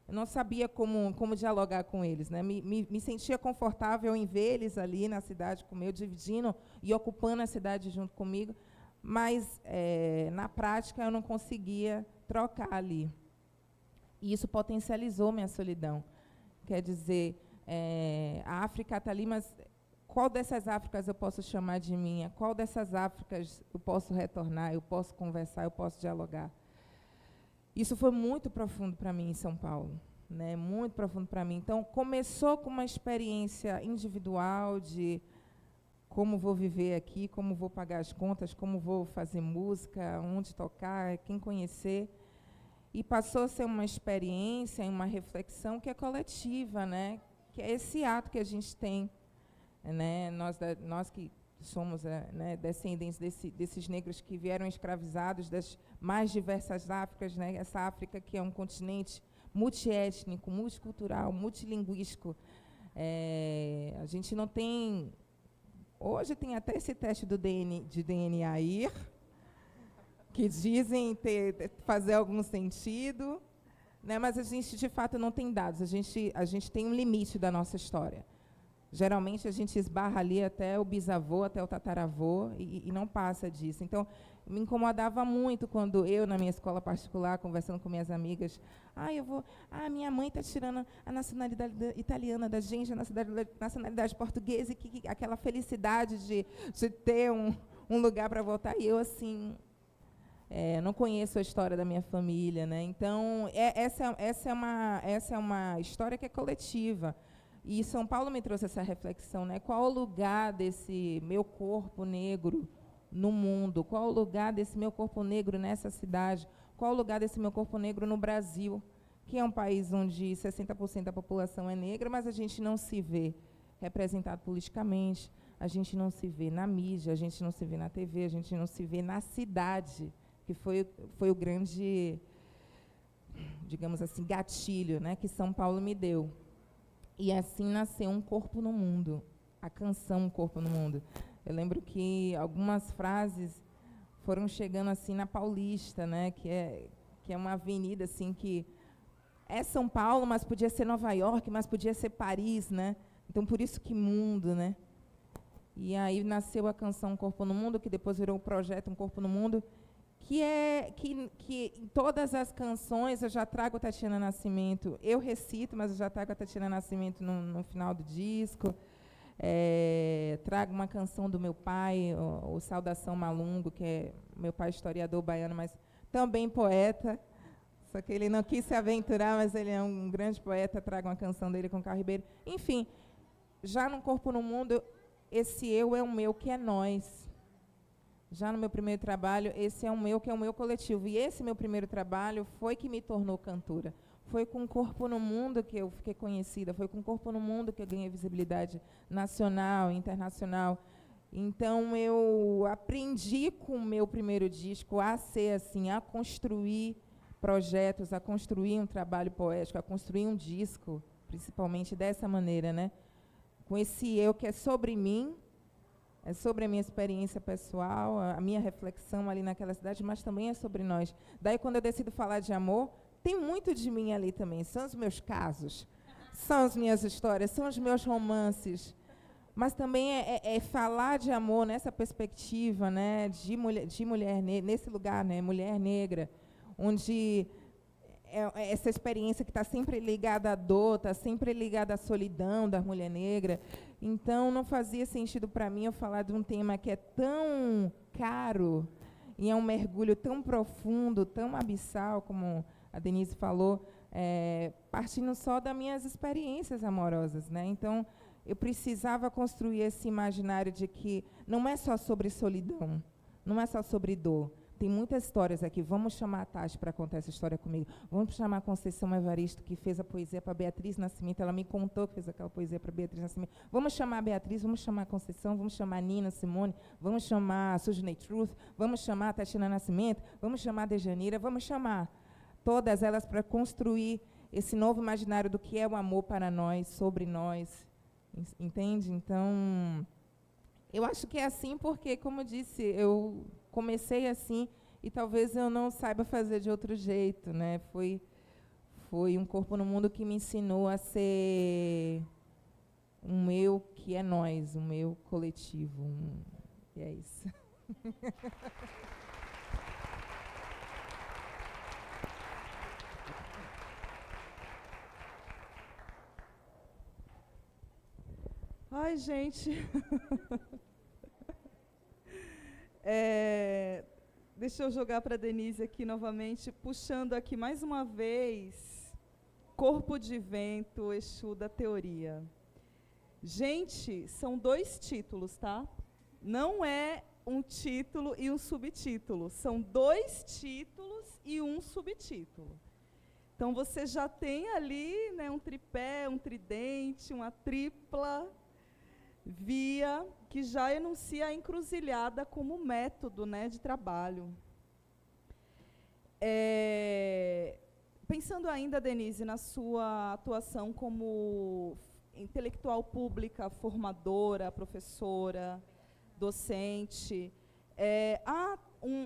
não sabia como dialogar com eles, né? Me sentia confortável em ver eles ali na cidade comigo, dividindo e ocupando a cidade junto comigo, mas, na prática, eu não conseguia trocar ali. E isso potencializou minha solidão. Quer dizer, a África está ali, mas qual dessas Áfricas eu posso chamar de minha? Qual dessas Áfricas eu posso retornar, eu posso conversar, eu posso dialogar? Isso foi muito profundo para mim em São Paulo, né? Muito profundo para mim. Então, começou com uma experiência individual de como vou viver aqui, como vou pagar as contas, como vou fazer música, onde tocar, quem conhecer. E passou a ser uma experiência, uma reflexão que é coletiva, né? Que é esse ato que a gente tem, né? Nós que somos, né, descendentes desses negros que vieram escravizados das mais diversas Áfricas, né? Essa África que é um continente multiétnico, multicultural, multilinguístico. A gente não tem... Hoje tem até esse teste de DNA aí, que dizem fazer algum sentido, né? Mas a gente, de fato, não tem dados. A gente tem um limite da nossa história. Geralmente, a gente esbarra ali até o bisavô, até o tataravô, e não passa disso. Então, me incomodava muito quando eu, na minha escola particular, conversando com minhas amigas, minha mãe está tirando a nacionalidade italiana da gente, a nacionalidade portuguesa, e aquela felicidade de ter um lugar para voltar. E eu, assim... não conheço a história da minha família, né? Então, essa é uma história que é coletiva. E São Paulo me trouxe essa reflexão, né? Qual o lugar desse meu corpo negro no mundo? Qual o lugar desse meu corpo negro nessa cidade? Qual o lugar desse meu corpo negro no Brasil, que é um país onde 60% da população é negra, mas a gente não se vê representado politicamente, a gente não se vê na mídia, a gente não se vê na TV, a gente não se vê na cidade, que foi o grande, digamos assim, gatilho, né, que São Paulo me deu. E assim nasceu Um Corpo no Mundo, a canção Um Corpo no Mundo. Eu lembro que algumas frases foram chegando assim na Paulista, né, que é uma avenida assim que é São Paulo, mas podia ser Nova York, mas podia ser Paris, né? Então, por isso que mundo, né? E aí nasceu a canção Um Corpo no Mundo, que depois virou o projeto Um Corpo no Mundo, que em todas as canções eu já trago a Tatiana Nascimento. Eu recito, mas eu já trago a Tatiana Nascimento no final do disco. Trago uma canção do meu pai, o Saudação Malungo, que é meu pai historiador baiano, mas também poeta. Só que ele não quis se aventurar, mas ele é um grande poeta, traga uma canção dele com o Carlos Ribeiro. Enfim, já no Corpo no Mundo, esse eu é o meu, que é nós. Já no meu primeiro trabalho, esse é o meu, que é o meu coletivo. E esse meu primeiro trabalho foi que me tornou cantora. Foi com o Corpo no Mundo que eu fiquei conhecida, foi com o Corpo no Mundo que eu ganhei visibilidade nacional, internacional. Então, eu aprendi com o meu primeiro disco a ser assim, a construir projetos, a construir um trabalho poético, a construir um disco, principalmente dessa maneira, né? Com esse eu que é sobre mim, é sobre a minha experiência pessoal, a minha reflexão ali naquela cidade, mas também é sobre nós. Daí, quando eu decido falar de amor, tem muito de mim ali também. São os meus casos, são as minhas histórias, são os meus romances. Mas também é falar de amor nessa perspectiva, né, de mulher nesse lugar, né, mulher negra, onde essa experiência que está sempre ligada à dor, está sempre ligada à solidão da mulher negra. Então, não fazia sentido para mim eu falar de um tema que é tão caro e é um mergulho tão profundo, tão abissal, como a Denise falou, partindo só das minhas experiências amorosas, né? Então, eu precisava construir esse imaginário de que não é só sobre solidão, não é só sobre dor. Tem muitas histórias aqui. Vamos chamar a Tati para contar essa história comigo. Vamos chamar a Conceição Evaristo, que fez a poesia para Beatriz Nascimento. Ela me contou que fez aquela poesia para Beatriz Nascimento. Vamos chamar a Beatriz, vamos chamar a Conceição, vamos chamar a Nina Simone, vamos chamar a Sujinei Truth, vamos chamar a Tatiana Nascimento, vamos chamar a Dejanira, vamos chamar todas elas para construir esse novo imaginário do que é o amor para nós, sobre nós. Entende? Então, eu acho que é assim porque, como eu disse, eu comecei assim e talvez eu não saiba fazer de outro jeito, né? Foi um Corpo no Mundo que me ensinou a ser um eu que é nós, um eu coletivo. E é isso. Ai, gente. Deixa eu jogar para a Denise aqui novamente, puxando aqui mais uma vez, Corpo de Vento, Exu da Teoria. Gente, são 2 títulos, tá? Não é um título e um subtítulo, são 2 títulos e um subtítulo. Então, você já tem ali, né, um tripé, um tridente, uma tripla via que já enuncia a encruzilhada como método, né, de trabalho. Pensando ainda, Denise, na sua atuação como intelectual pública, formadora, professora, docente,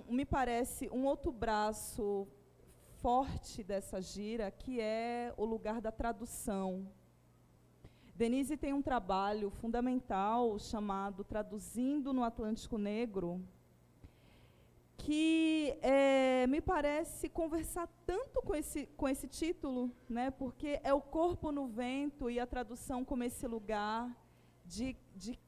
me parece um outro braço forte dessa gira, que é o lugar da tradução. Denise tem um trabalho fundamental chamado Traduzindo no Atlântico Negro, que me parece conversar tanto com esse título, né, porque é o corpo no vento e a tradução como esse lugar de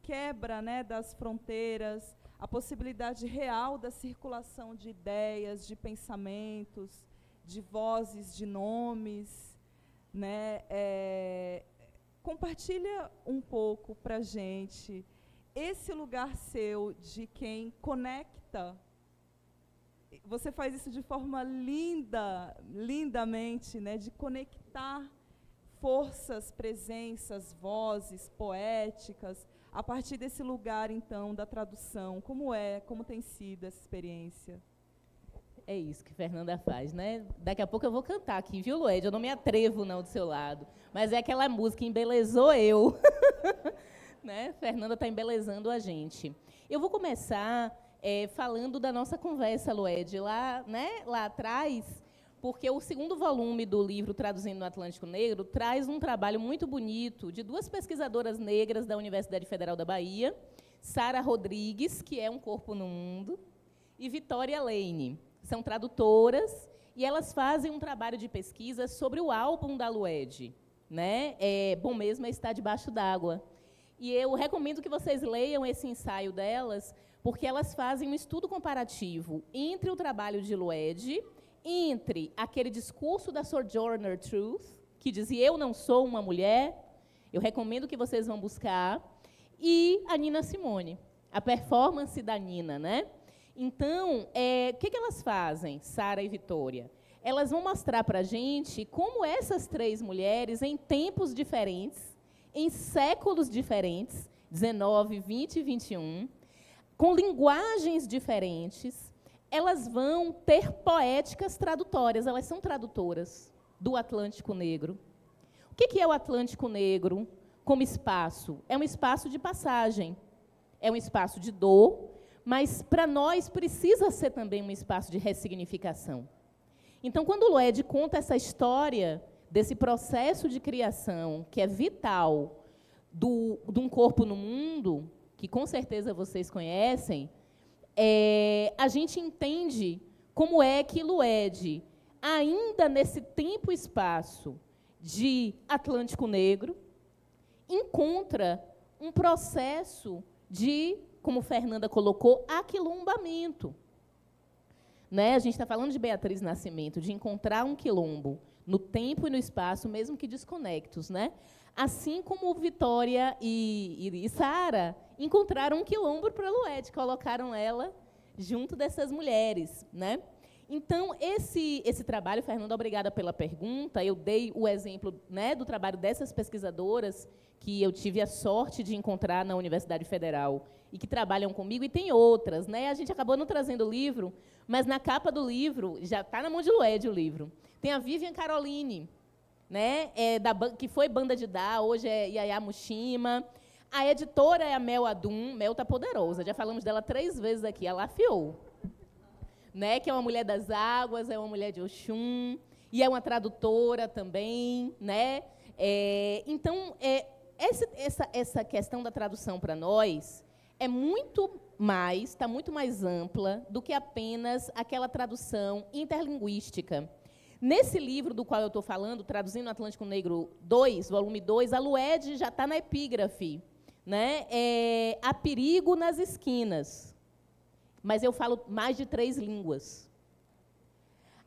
quebra, né, das fronteiras, a possibilidade real da circulação de ideias, de pensamentos, de vozes, de nomes, né, compartilha um pouco para a gente esse lugar seu de quem conecta. Você faz isso de forma lindamente, né, de conectar forças, presenças, vozes poéticas, a partir desse lugar, então, da tradução. Como tem sido essa experiência? É isso que Fernanda faz, né? Daqui a pouco eu vou cantar aqui, viu, Lued? Eu não me atrevo, não, do seu lado. Mas é aquela música, embelezou eu. Né? Fernanda está embelezando a gente. Eu vou começar falando da nossa conversa, Lued, lá atrás, porque o 2º volume do livro Traduzindo no Atlântico Negro traz um trabalho muito bonito de 2 pesquisadoras negras da Universidade Federal da Bahia, Sara Rodrigues, que é Um Corpo no Mundo, e Vitória Lane. São tradutoras e elas fazem um trabalho de pesquisa sobre o álbum da Lued, né? Bom mesmo é estar debaixo d'água. E eu recomendo que vocês leiam esse ensaio delas, porque elas fazem um estudo comparativo entre o trabalho de Lued, entre aquele discurso da Sojourner Truth, que dizia eu não sou uma mulher, eu recomendo que vocês vão buscar, e a Nina Simone, a performance da Nina, né? Então, o que elas fazem, Sara e Vitória? Elas vão mostrar para a gente como essas três mulheres, em tempos diferentes, em séculos diferentes, 19, 20 e 21, com linguagens diferentes, elas vão ter poéticas tradutórias, elas são tradutoras do Atlântico Negro. O que é o Atlântico Negro como espaço? É um espaço de passagem, é um espaço de dor, mas, para nós, precisa ser também um espaço de ressignificação. Então, quando o Lued conta essa história desse processo de criação, que é vital, de um corpo no mundo, que, com certeza, vocês conhecem, a gente entende como é que Lued, ainda nesse tempo e espaço de Atlântico Negro, encontra um processo de, como Fernanda colocou, aquilombamento. Né? A gente está falando de Beatriz Nascimento, de encontrar um quilombo no tempo e no espaço, mesmo que desconectos. Né? Assim como Vitória e Sara encontraram um quilombo para Lued, colocaram ela junto dessas mulheres. Né? Então, esse trabalho, Fernanda, obrigada pela pergunta, eu dei o exemplo, né, do trabalho dessas pesquisadoras que eu tive a sorte de encontrar na Universidade Federal e que trabalham comigo, e tem outras. Né? A gente acabou não trazendo o livro, mas na capa do livro, já está na mão de Lued o livro, tem a Vivian Caroline, né, que foi Banda de Dá, hoje é Yaya Mushima. A editora é a Mel Adum, Mel está poderosa, já falamos dela 3 vezes aqui, ela afiou. Né, que é uma mulher das águas, é uma mulher de Oxum, e é uma tradutora também. Né? Então, essa questão da tradução para nós é muito mais, está muito mais ampla do que apenas aquela tradução interlinguística. Nesse livro do qual eu estou falando, Traduzindo Atlântico Negro 2, volume 2, a Lued já está na epígrafe. Né? Há perigo nas esquinas. Mas eu falo mais de 3 línguas.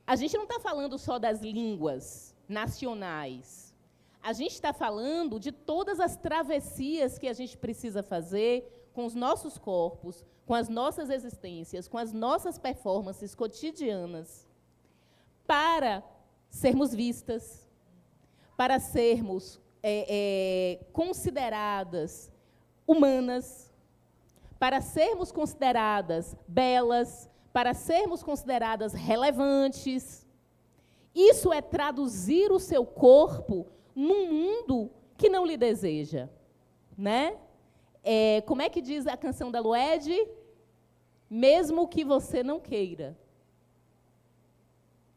A gente não está falando só das línguas nacionais. A gente está falando de todas as travessias que a gente precisa fazer com os nossos corpos, com as nossas existências, com as nossas performances cotidianas, para sermos vistas, para sermos consideradas humanas, para sermos consideradas belas, para sermos consideradas relevantes. Isso é traduzir o seu corpo num mundo que não lhe deseja. Né? Como é que diz a canção da Lued? Mesmo que você não queira.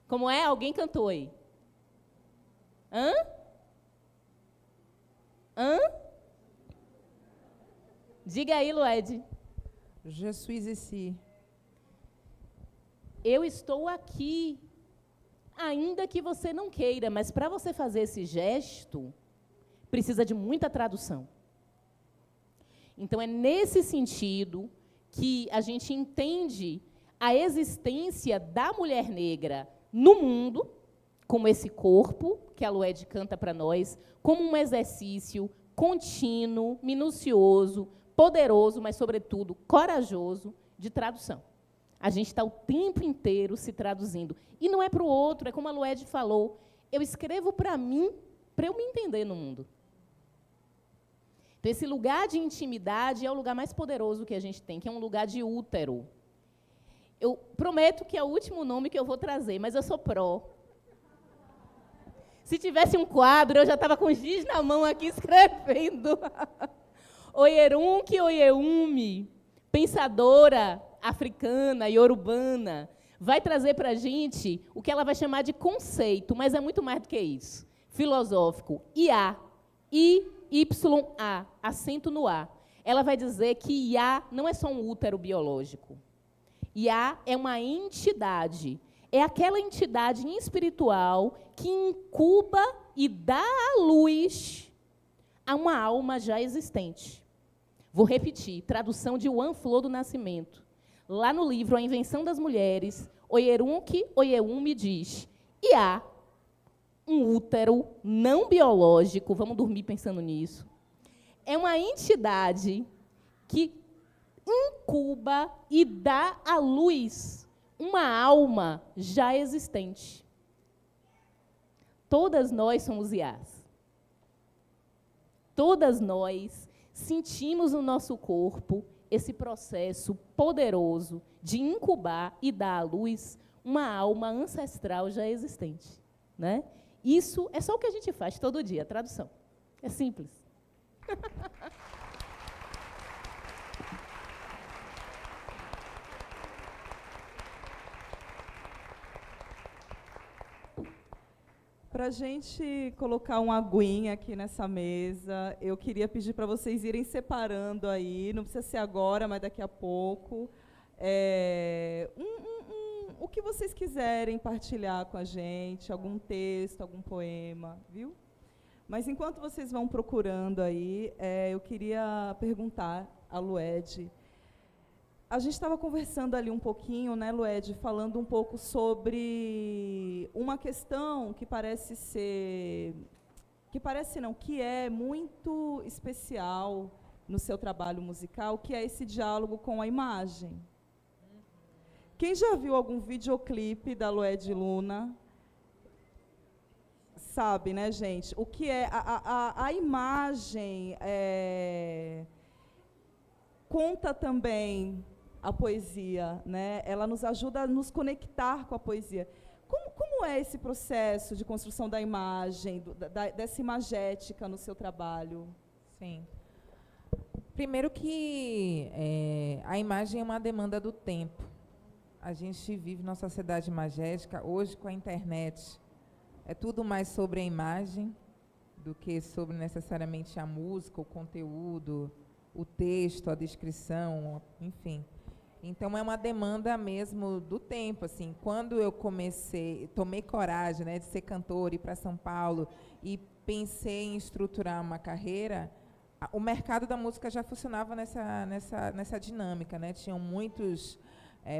Como é? Alguém cantou aí? Hã? Diga aí, Lued. Je suis ici. Eu estou aqui, ainda que você não queira, mas para você fazer esse gesto, precisa de muita tradução. Então, é nesse sentido que a gente entende a existência da mulher negra no mundo, como esse corpo, que a Lued canta para nós, como um exercício contínuo, minucioso, poderoso, mas, sobretudo, corajoso, de tradução. A gente está o tempo inteiro se traduzindo. E não é para o outro, é como a Lued falou, eu escrevo para mim, para eu me entender no mundo. Então, esse lugar de intimidade é o lugar mais poderoso que a gente tem, que é um lugar de útero. Eu prometo que é o último nome que eu vou trazer, mas eu sou pró. Se tivesse um quadro, eu já estava com giz na mão aqui escrevendo. Oyerunki Oyeume, pensadora africana e yorubana, vai trazer para a gente o que ela vai chamar de conceito, mas é muito mais do que isso. Filosófico. IA. I-Y-A. Acento no A. Ela vai dizer que IA não é só um útero biológico. IA é uma entidade. É aquela entidade espiritual que incuba e dá à luz a uma alma já existente. Vou repetir, tradução de Juan Flor do Nascimento. Lá no livro A Invenção das Mulheres, Oyerunki Oyewun me diz, Iá, um útero não biológico, vamos dormir pensando nisso, é uma entidade que incuba e dá à luz uma alma já existente. Todas nós somos Iás. Todas nós sentimos no nosso corpo esse processo poderoso de incubar e dar à luz uma alma ancestral já existente, né? Isso é só o que a gente faz todo dia, tradução. É simples. Para a gente colocar uma aguinha aqui nessa mesa, eu queria pedir para vocês irem separando aí, não precisa ser agora, mas daqui a pouco, o que vocês quiserem partilhar com a gente, algum texto, algum poema, viu? Mas enquanto vocês vão procurando aí, eu queria perguntar a Lued. A gente estava conversando ali um pouquinho, né, Lued, falando um pouco sobre uma questão que parece ser, que é muito especial no seu trabalho musical, que é esse diálogo com a imagem. Quem já viu algum videoclipe da Lued Luna, sabe, né, gente? O que é a imagem conta também a poesia, né? Ela nos ajuda a nos conectar com a poesia. Como é esse processo de construção da imagem, dessa imagética no seu trabalho? Sim. Primeiro que a imagem é uma demanda do tempo. A gente vive numa sociedade imagética, hoje com a internet. É tudo mais sobre a imagem do que sobre necessariamente a música, o conteúdo, o texto, a descrição, enfim. Então, é uma demanda mesmo do tempo, assim. Quando eu tomei coragem, né, de ser cantora, ir para São Paulo e pensei em estruturar uma carreira, o mercado da música já funcionava nessa dinâmica, né? Tinham muitos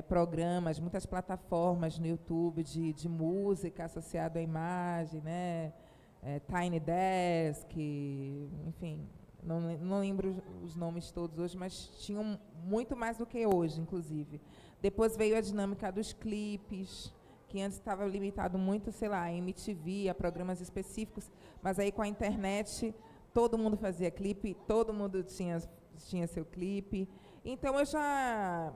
programas, muitas plataformas no YouTube de música associada à imagem, né? Tiny Desk, enfim... Não lembro os nomes todos hoje, mas tinham muito mais do que hoje, inclusive. Depois veio a dinâmica dos clipes, que antes estava limitado muito, sei lá, a MTV, a programas específicos, mas aí com a internet todo mundo fazia clipe, todo mundo tinha seu clipe. Então eu já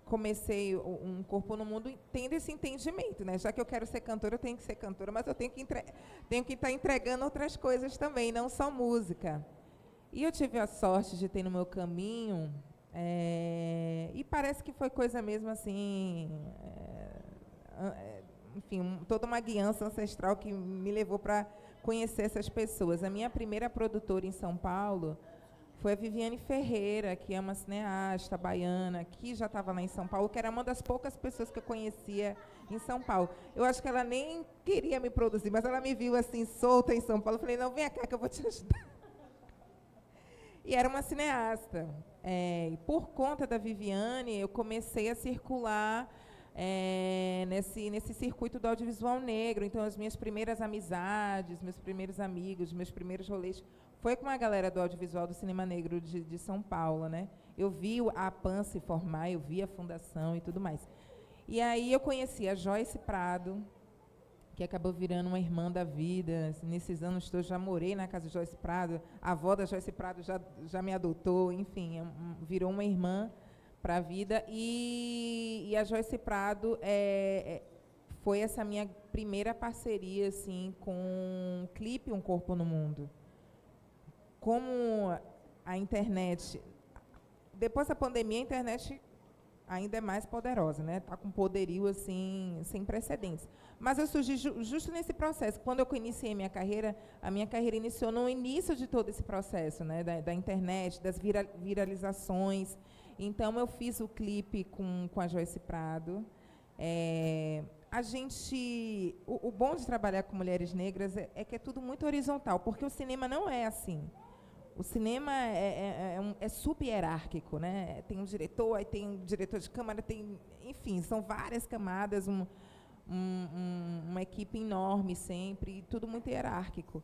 comecei um Corpo no Mundo tendo esse entendimento, né? Já que eu quero ser cantora, eu tenho que ser cantora, mas eu tenho que estar entregando outras coisas também, não só música. E eu tive a sorte de ter no meu caminho, e parece que foi coisa mesmo assim, enfim, toda uma guiança ancestral que me levou para conhecer essas pessoas. A minha primeira produtora em São Paulo foi a Viviane Ferreira, que é uma cineasta baiana, que já estava lá em São Paulo, que era uma das poucas pessoas que eu conhecia em São Paulo. Eu acho que ela nem queria me produzir, mas ela me viu assim, solta em São Paulo. Eu falei, não, vem cá que eu vou te ajudar. E era uma cineasta. E por conta da Viviane, eu comecei a circular nesse circuito do audiovisual negro. Então, as minhas primeiras amizades, meus primeiros amigos, meus primeiros rolês, foi com a galera do audiovisual do cinema negro de São Paulo, né? Eu vi a PAN se formar, eu vi a fundação e tudo mais. E aí eu conheci a Joyce Prado, que acabou virando uma irmã da vida. Nesses anos todos, já morei na casa de Joyce Prado, a avó da Joyce Prado já me adotou, enfim, virou uma irmã para a vida. E a Joyce Prado foi essa minha primeira parceria assim, com o clipe Um Corpo no Mundo. Como a internet... Depois da pandemia, a internet ainda é mais poderosa, né? Está com poderio assim, sem precedentes. Mas eu surgi justo nesse processo. Quando eu iniciei a minha carreira iniciou no início de todo esse processo, né? Da internet, das viralizações. Então, eu fiz o clipe com a Joyce Prado. O bom de trabalhar com mulheres negras é que é tudo muito horizontal, porque o cinema não é assim. o cinema é sub-hierárquico, né? Tem um diretor, aí tem um diretor de câmara, enfim, são várias camadas, uma equipe enorme sempre, tudo muito hierárquico.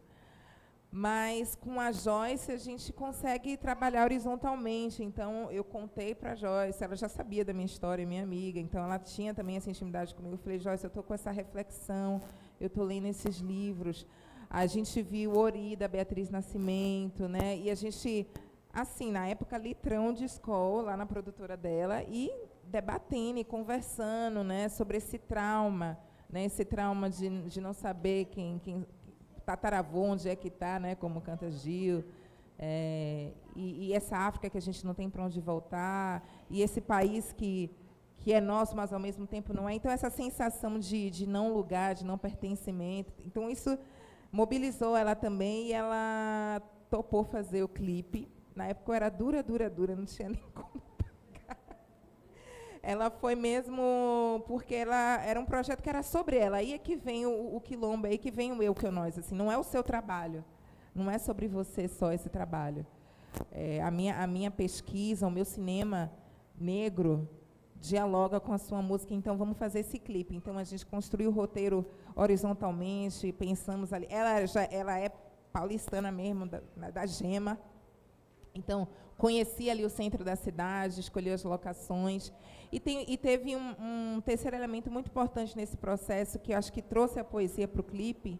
Mas, com a Joyce, a gente consegue trabalhar horizontalmente. Então, eu contei para a Joyce, ela já sabia da minha história, minha amiga, então ela tinha também essa intimidade comigo. Eu falei, Joyce, eu estou com essa reflexão, eu estou lendo esses livros. A gente viu Ori, da Beatriz Nascimento, né? E a gente, assim, na época, litrão de escola, lá na produtora dela, e debatendo e conversando, né, sobre esse trauma, né, esse trauma de não saber quem tataravô, onde é que está, né, como canta Gil, e essa África que a gente não tem para onde voltar, e esse país que é nosso, mas ao mesmo tempo não é. Então, essa sensação de não lugar, de não pertencimento. Então, isso mobilizou ela também, e ela topou fazer o clipe. Na época eu era dura, não tinha nem como pagar. Ela foi mesmo porque ela era um projeto que era sobre ela. Aí é que vem o quilombo, aí que vem o eu, que o nós. Assim, não é o seu trabalho, não é sobre você só esse trabalho. A minha pesquisa, o meu cinema negro dialoga com a sua música, então vamos fazer esse clipe. Então a gente construiu o roteiro horizontalmente, pensamos ali. Ela é paulistana mesmo, da Gema. Então, conheci ali o centro da cidade, escolhi as locações. E teve um terceiro elemento muito importante nesse processo, que eu acho que trouxe a poesia para o clipe,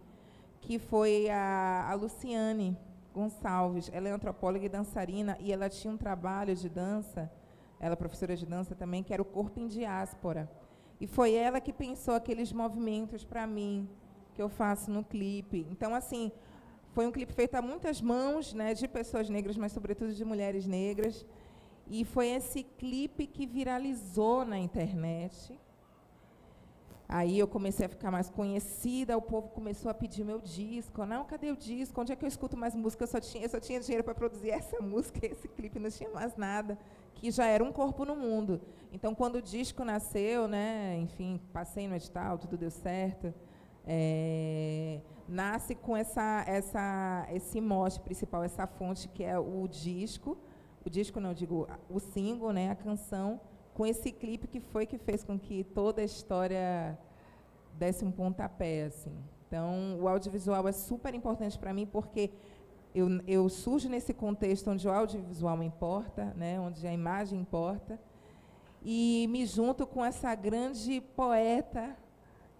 que foi a Luciane Gonçalves. Ela é antropóloga e dançarina, e ela tinha um trabalho de dança, ela é professora de dança também, que era o Corpo em Diáspora. E foi ela que pensou aqueles movimentos para mim, que eu faço no clipe. Então, assim, foi um clipe feito a muitas mãos, né, de pessoas negras, mas, sobretudo, de mulheres negras. E foi esse clipe que viralizou na internet. Aí eu comecei a ficar mais conhecida, o povo começou a pedir meu disco. Não, cadê o disco? Onde é que eu escuto mais música? Eu só tinha dinheiro para produzir essa música, esse clipe, não tinha mais nada, que já era um corpo no mundo. Então, quando o disco nasceu, né, enfim, passei no edital, tudo deu certo, nasce com esse mote principal, essa fonte que é o disco não, digo, o single, né, a canção, com esse clipe que fez com que toda a história desse um pontapé, assim. Então, o audiovisual é super importante para mim, porque eu surjo nesse contexto onde o audiovisual importa, né, onde a imagem importa, e me junto com essa grande poeta,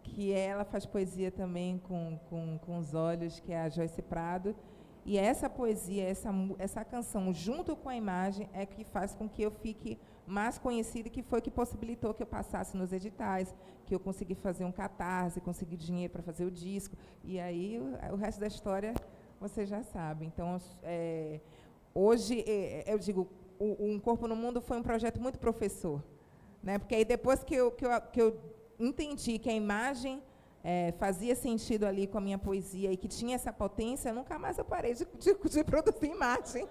que ela faz poesia também com os olhos, que é a Joyce Prado. E essa poesia, essa canção, junto com a imagem, é que faz com que eu fique mais conhecida, que foi que possibilitou que eu passasse nos editais, que eu consegui fazer um catarse, consegui dinheiro para fazer o disco. E aí, o resto da história, você já sabe. Então, hoje, eu digo, Um Corpo no Mundo foi um projeto muito professor, né? Porque aí, depois que eu entendi que a imagem fazia sentido ali com a minha poesia e que tinha essa potência, nunca mais eu parei de produzir imagem.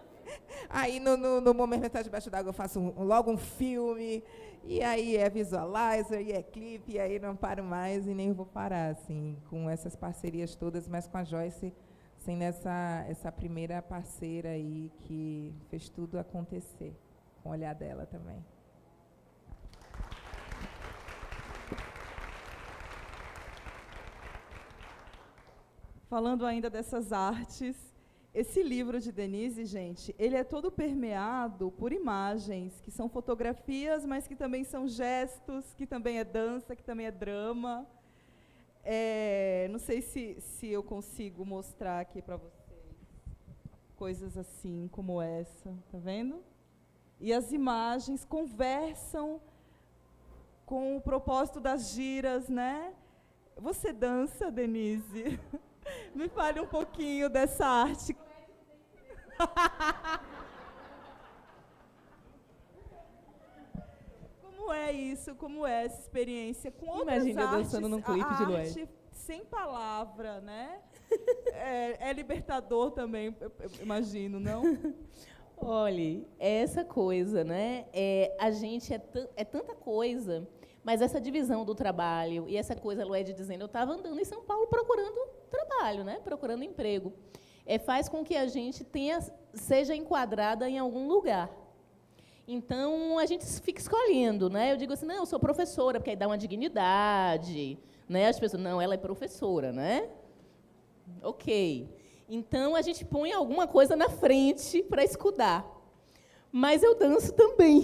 Aí, no Momento Metade Debaixo d'Água, eu faço logo um filme, e aí é visualizer, e é clipe, e aí não paro mais e nem vou parar, assim, com essas parcerias todas, mas com a Joyce, sendo essa primeira parceira aí que fez tudo acontecer, com o olhar dela também. Falando ainda dessas artes, esse livro de Denise, gente, ele é todo permeado por imagens, que são fotografias, mas que também são gestos, que também é dança, que também é drama. Não sei se eu consigo mostrar aqui para vocês coisas assim como essa, tá vendo? E as imagens conversam com o propósito das giras, né? Você dança, Denise? Me fale um pouquinho dessa arte. Como é isso? Como é essa experiência com outras Imagina artes? dançando num clipe de Lued. Arte sem palavra, né? É libertador também, eu imagino, não? Olha, essa coisa, né? A gente é tanta coisa, mas essa divisão do trabalho e essa coisa, a Lued dizendo, eu estava andando em São Paulo procurando trabalho, né? Procurando emprego. faz com que a gente seja enquadrada em algum lugar. Então, a gente fica escolhendo, né? Eu digo assim, não, eu sou professora, porque aí dá uma dignidade, né? As pessoas, não, ela é professora, né? Ok. Então, a gente põe alguma coisa na frente para escudar. Mas eu danço também.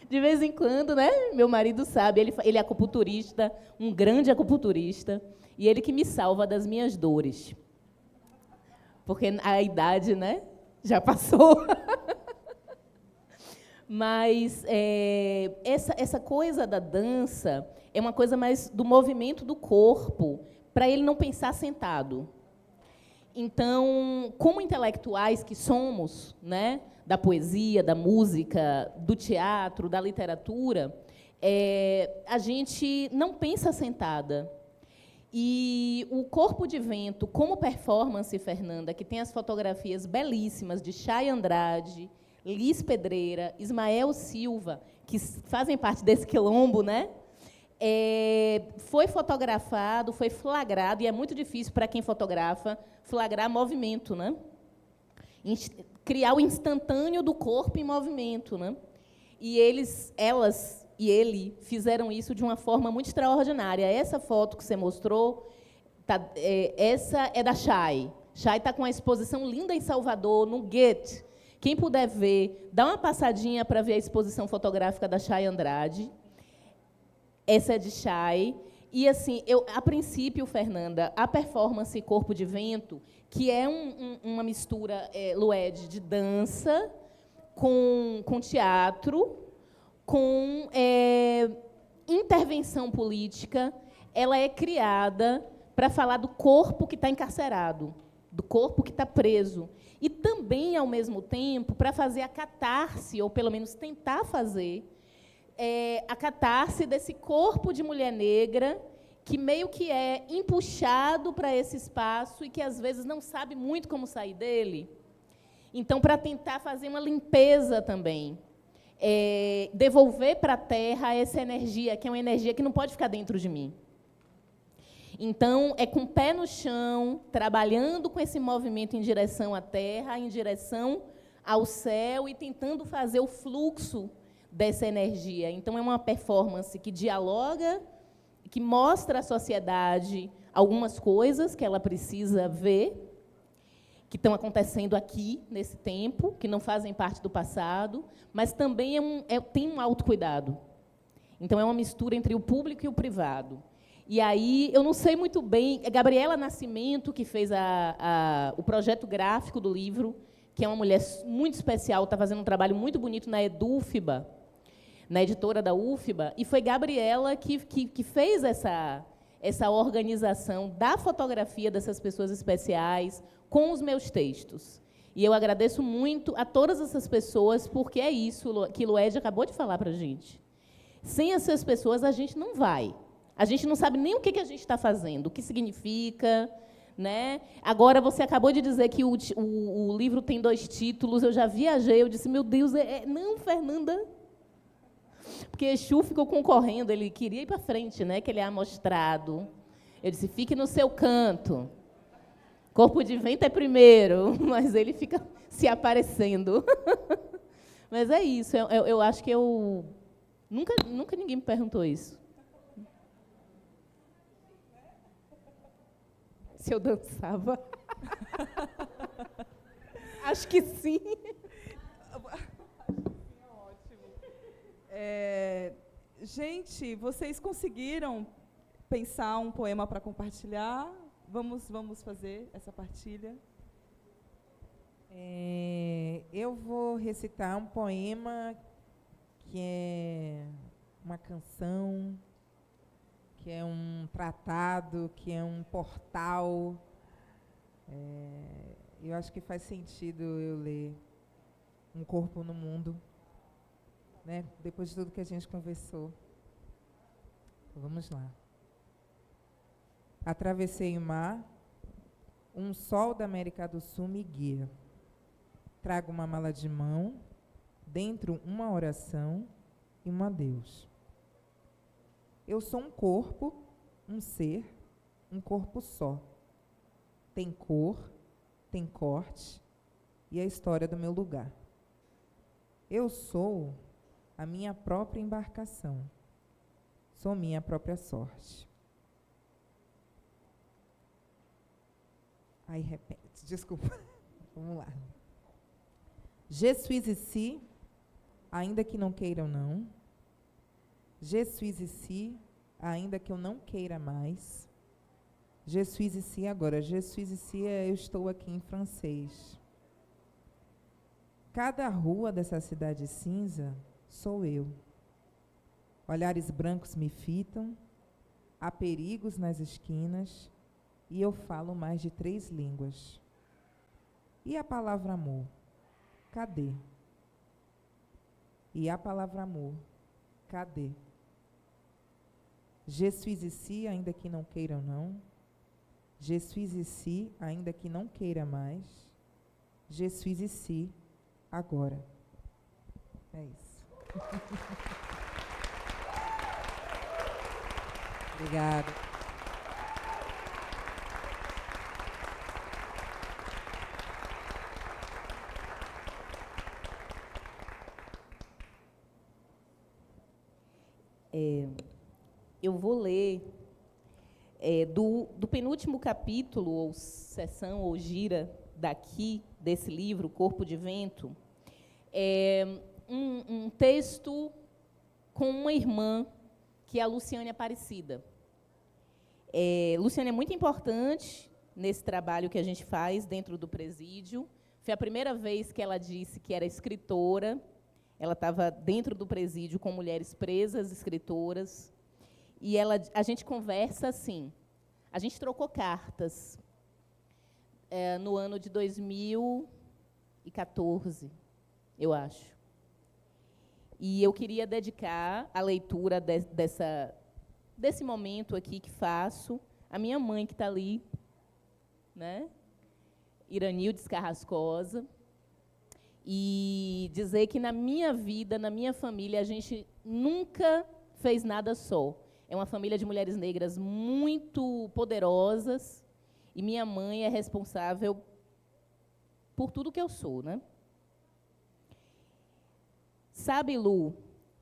De vez em quando, né? Meu marido sabe, ele é acupunturista, um grande acupunturista, e ele que me salva das minhas dores. Porque a idade, né, já passou. Mas essa coisa da dança é uma coisa mais do movimento do corpo, para ele não pensar sentado. Então, como intelectuais que somos, né, da poesia, da música, do teatro, da literatura, a gente não pensa sentada. E o Corpo de Vento, como performance, Fernanda, que tem as fotografias belíssimas de Chay Andrade, Liz Pedreira, Ismael Silva, que fazem parte desse quilombo, né? Foi fotografado, foi flagrado, e é muito difícil para quem fotografa flagrar movimento, né? Criar o instantâneo do corpo em movimento, né? E elas e ele fizeram isso de uma forma muito extraordinária. Essa foto que você mostrou, essa é da Chay. Chay está com uma exposição linda em Salvador, no Goethe. Quem puder ver, dá uma passadinha para ver a exposição fotográfica da Chay Andrade. Essa é de Chay. E, assim, a princípio, Fernanda, a performance Corpo de Vento, que é uma mistura, Lued, de dança com teatro, com intervenção política, ela é criada para falar do corpo que está encarcerado, do corpo que está preso. E também, ao mesmo tempo, para fazer a catarse, ou pelo menos tentar fazer, a catarse desse corpo de mulher negra que meio que é empuxado para esse espaço e que, às vezes, não sabe muito como sair dele. Então, para tentar fazer uma limpeza também, devolver para a Terra essa energia, que é uma energia que não pode ficar dentro de mim. Então, é com o pé no chão, trabalhando com esse movimento em direção à Terra, em direção ao céu, e tentando fazer o fluxo dessa energia. Então, é uma performance que dialoga, que mostra à sociedade algumas coisas que ela precisa ver, que estão acontecendo aqui, nesse tempo, que não fazem parte do passado, mas também tem um autocuidado. Então, é uma mistura entre o público e o privado. E aí, eu não sei muito bem, é Gabriela Nascimento, que fez o projeto gráfico do livro, que é uma mulher muito especial, está fazendo um trabalho muito bonito na EDUFBA, na editora da UFBA, e foi Gabriela que fez essa organização da fotografia dessas pessoas especiais com os meus textos. E eu agradeço muito a todas essas pessoas, porque é isso que Lued acabou de falar para a gente. Sem essas pessoas, a gente não vai. A gente não sabe nem o que a gente está fazendo, o que significa, né? Agora, você acabou de dizer que o livro tem 2 títulos, eu já viajei, eu disse, meu Deus, não, Fernanda. Porque Exu ficou concorrendo, ele queria ir para frente, né? Que ele é amostrado. Eu disse, fique no seu canto. Corpo de Vento é primeiro, mas ele fica se aparecendo. Mas é isso, eu acho que nunca ninguém me perguntou isso. Se eu dançava. Acho que sim. Gente, vocês conseguiram pensar um poema para compartilhar? Vamos fazer essa partilha. Eu vou recitar um poema que é uma canção, que é um tratado, que é um portal. Eu acho que faz sentido eu ler Um Corpo no Mundo, né? Depois de tudo que a gente conversou. Então, vamos lá. Atravessei o mar, um sol da América do Sul me guia. Trago uma mala de mão, dentro uma oração e um adeus. Eu sou um corpo, um ser, um corpo só. tem cor, tem corte e a história do meu lugar. Eu sou a minha própria embarcação. Sou minha própria sorte. Aí repete, desculpa. Vamos lá. Je suis ici, ainda que não queiram não. Je suis ici, ainda que eu não queira mais. Je suis ici agora. Je suis ici é eu estou aqui em francês. Cada rua dessa cidade cinza sou eu. Olhares brancos me fitam, há perigos nas esquinas e eu falo mais de 3 línguas. E a palavra amor? Cadê? E a palavra amor? Cadê? Je suis ici, ainda que não queiram não. Je suis ici, ainda que não queira mais. Je suis ici, agora. É isso. Obrigada. Eu vou ler do penúltimo capítulo, ou sessão, ou gira daqui, desse livro, Corpo de Vento, um texto com uma irmã, que é a Luciane Aparecida. Luciane é muito importante nesse trabalho que a gente faz dentro do presídio. Foi a primeira vez que ela disse que era escritora. Ela estava dentro do presídio com mulheres presas, escritoras. E a gente conversa assim. A gente trocou cartas no ano de 2014, eu acho. E eu queria dedicar a leitura desse momento aqui que faço à minha mãe, que está ali, né? Iranildes Carrascosa. E dizer que na minha vida, na minha família, a gente nunca fez nada só. É uma família de mulheres negras muito poderosas, e minha mãe é responsável por tudo que eu sou, né? Sabe, Lu,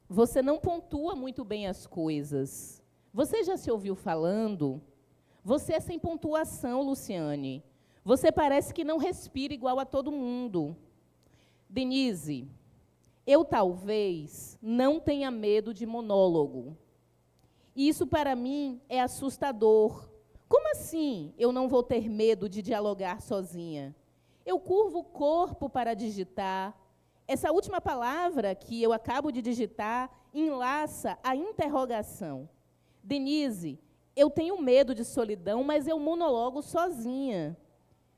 você não pontua muito bem as coisas. Você já se ouviu falando? Você é sem pontuação, Luciane. Você parece que não respira igual a todo mundo. Denise, eu talvez não tenha medo de monólogo. Isso, para mim, é assustador. Como assim eu não vou ter medo de dialogar sozinha? Eu curvo o corpo para digitar. Essa última palavra que eu acabo de digitar enlaça a interrogação. Denise, eu tenho medo de solidão, mas eu monologo sozinha.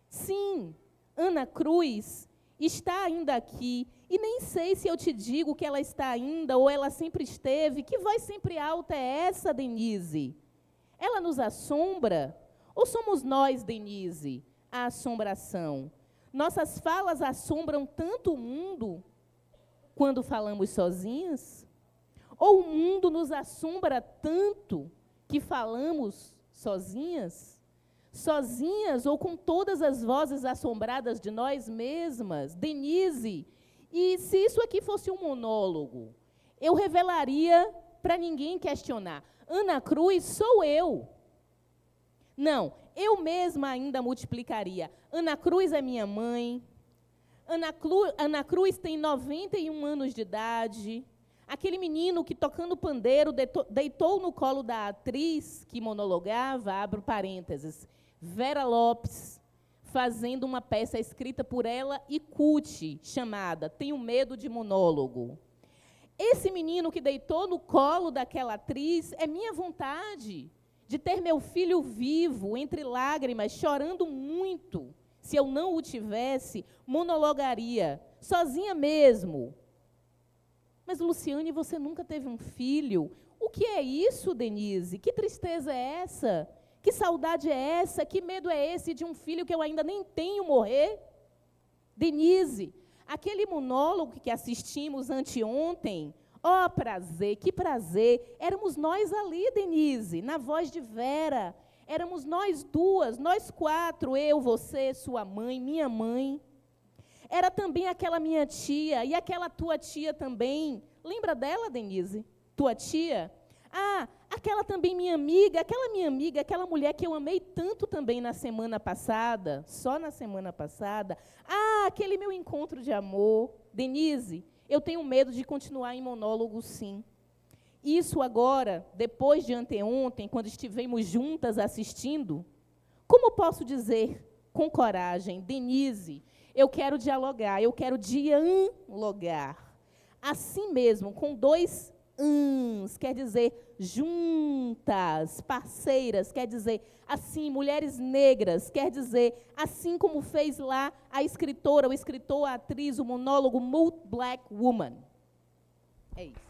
Sim, Ana Cruz está ainda aqui, e nem sei se eu te digo que ela está ainda ou ela sempre esteve. Que voz sempre alta é essa, Denise? Ela nos assombra? Ou somos nós, Denise, a assombração? Nossas falas assombram tanto o mundo quando falamos sozinhas? Ou o mundo nos assombra tanto que falamos sozinhas? Sozinhas ou com todas as vozes assombradas de nós mesmas? Denise, e se isso aqui fosse um monólogo, eu revelaria para ninguém questionar. Ana Cruz sou eu. Não, eu mesma ainda multiplicaria. Ana Cruz é minha mãe. Ana Cruz tem 91 anos de idade. Aquele menino que, tocando pandeiro, deitou no colo da atriz que monologava, abro parênteses, Vera Lopes, fazendo uma peça escrita por ela e Cuti, chamada Tenho Medo de Monólogo. Esse menino que deitou no colo daquela atriz é minha vontade de ter meu filho vivo, entre lágrimas, chorando muito. Se eu não o tivesse, monologaria, sozinha mesmo. Mas, Luciane, você nunca teve um filho. O que é isso, Denise? Que tristeza é essa? Que saudade é essa? Que medo é esse de um filho que eu ainda nem tenho morrer? Denise, aquele monólogo que assistimos anteontem, prazer, que prazer, éramos nós ali, Denise, na voz de Vera. Éramos nós duas, nós quatro, eu, você, sua mãe, minha mãe. Era também aquela minha tia e aquela tua tia também. Lembra dela, Denise? Tua tia? Ah, aquela também minha amiga, aquela mulher que eu amei tanto também na semana passada, só na semana passada. Ah, aquele meu encontro de amor. Denise, eu tenho medo de continuar em monólogo, sim. Isso agora, depois de anteontem, quando estivemos juntas assistindo, como posso dizer com coragem, Denise, eu quero dialogar, eu quero dialogar. Assim mesmo, com dois quer dizer juntas, parceiras, quer dizer assim, mulheres negras, quer dizer assim como fez lá a escritora, o escritor, a atriz, o monólogo Mood Black Woman. É isso.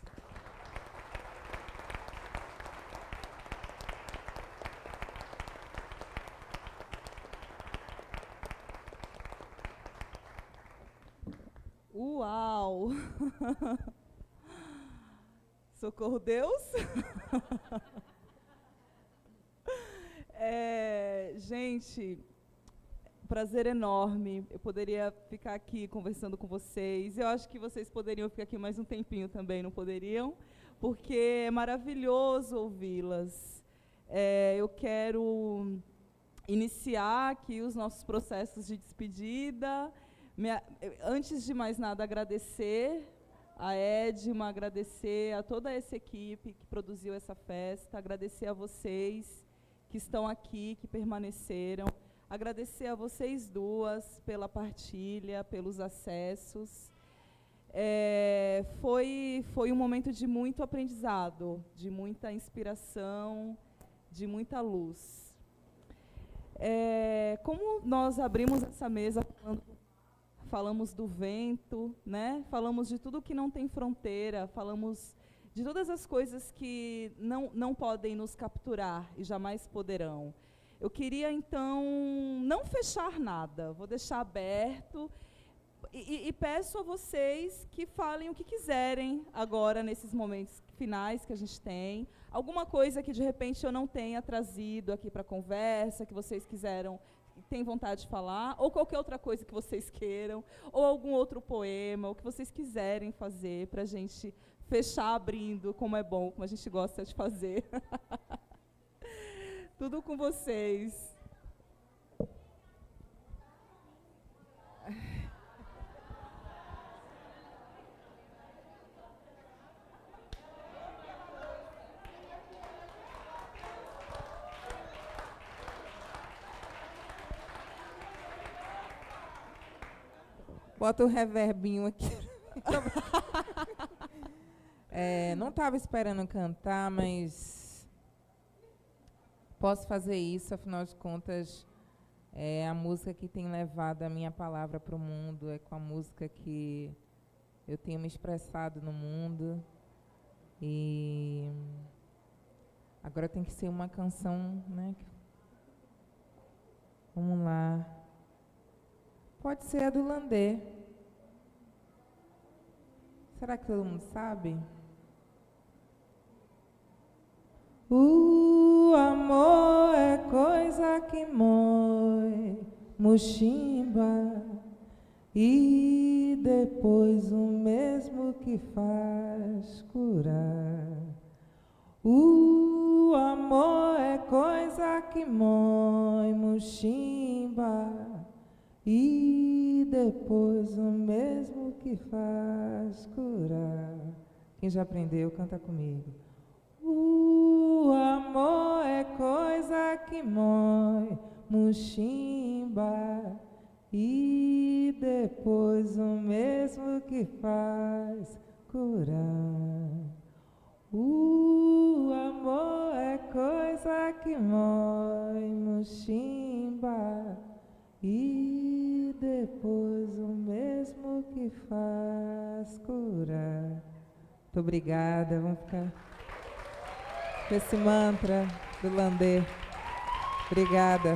Uau! Socorro, Deus! Gente, prazer enorme. Eu poderia ficar aqui conversando com vocês. Eu acho que vocês poderiam ficar aqui mais um tempinho também, não poderiam? Porque é maravilhoso ouvi-las. Eu quero iniciar aqui os nossos processos de despedida. Antes de mais nada, agradecer a Edma, agradecer a toda essa equipe que produziu essa festa, agradecer a vocês que estão aqui, que permaneceram, agradecer a vocês duas pela partilha, pelos acessos. Foi um momento de muito aprendizado, de muita inspiração, de muita luz. Como nós abrimos essa mesa falamos do vento, né? Falamos de tudo que não tem fronteira, falamos de todas as coisas que não podem nos capturar e jamais poderão. Eu queria, então, não fechar nada, vou deixar aberto e peço a vocês que falem o que quiserem agora, nesses momentos finais que a gente tem. Alguma coisa que, de repente, eu não tenha trazido aqui para a conversa, que vocês têm vontade de falar, ou qualquer outra coisa que vocês queiram, ou algum outro poema, o que vocês quiserem fazer para a gente fechar abrindo, como é bom, como a gente gosta de fazer. Tudo com vocês. Bota o reverbinho aqui. Não estava esperando cantar, mas posso fazer isso, afinal de contas, é a música que tem levado a minha palavra para o mundo, é com a música que eu tenho me expressado no mundo. E agora tem que ser uma canção, né? Vamos lá. Pode ser a do Landê. Será que todo mundo sabe? O amor é coisa que mói, muximba, e depois o mesmo que faz curar. O amor é coisa que mói, muximba, e depois o mesmo que faz curar. Quem já aprendeu, canta comigo. O amor é coisa que mói, muximba, e depois o mesmo que faz curar. O amor é coisa que mói, muximba, e depois o mesmo que faz curar. Muito obrigada. Vamos ficar com esse mantra do Landê. Obrigada.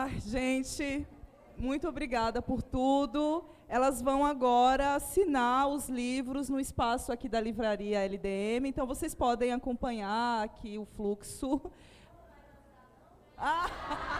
Ai, gente, muito obrigada por tudo. Elas vão agora assinar os livros no espaço aqui da livraria LDM, então vocês podem acompanhar aqui o fluxo. Ah!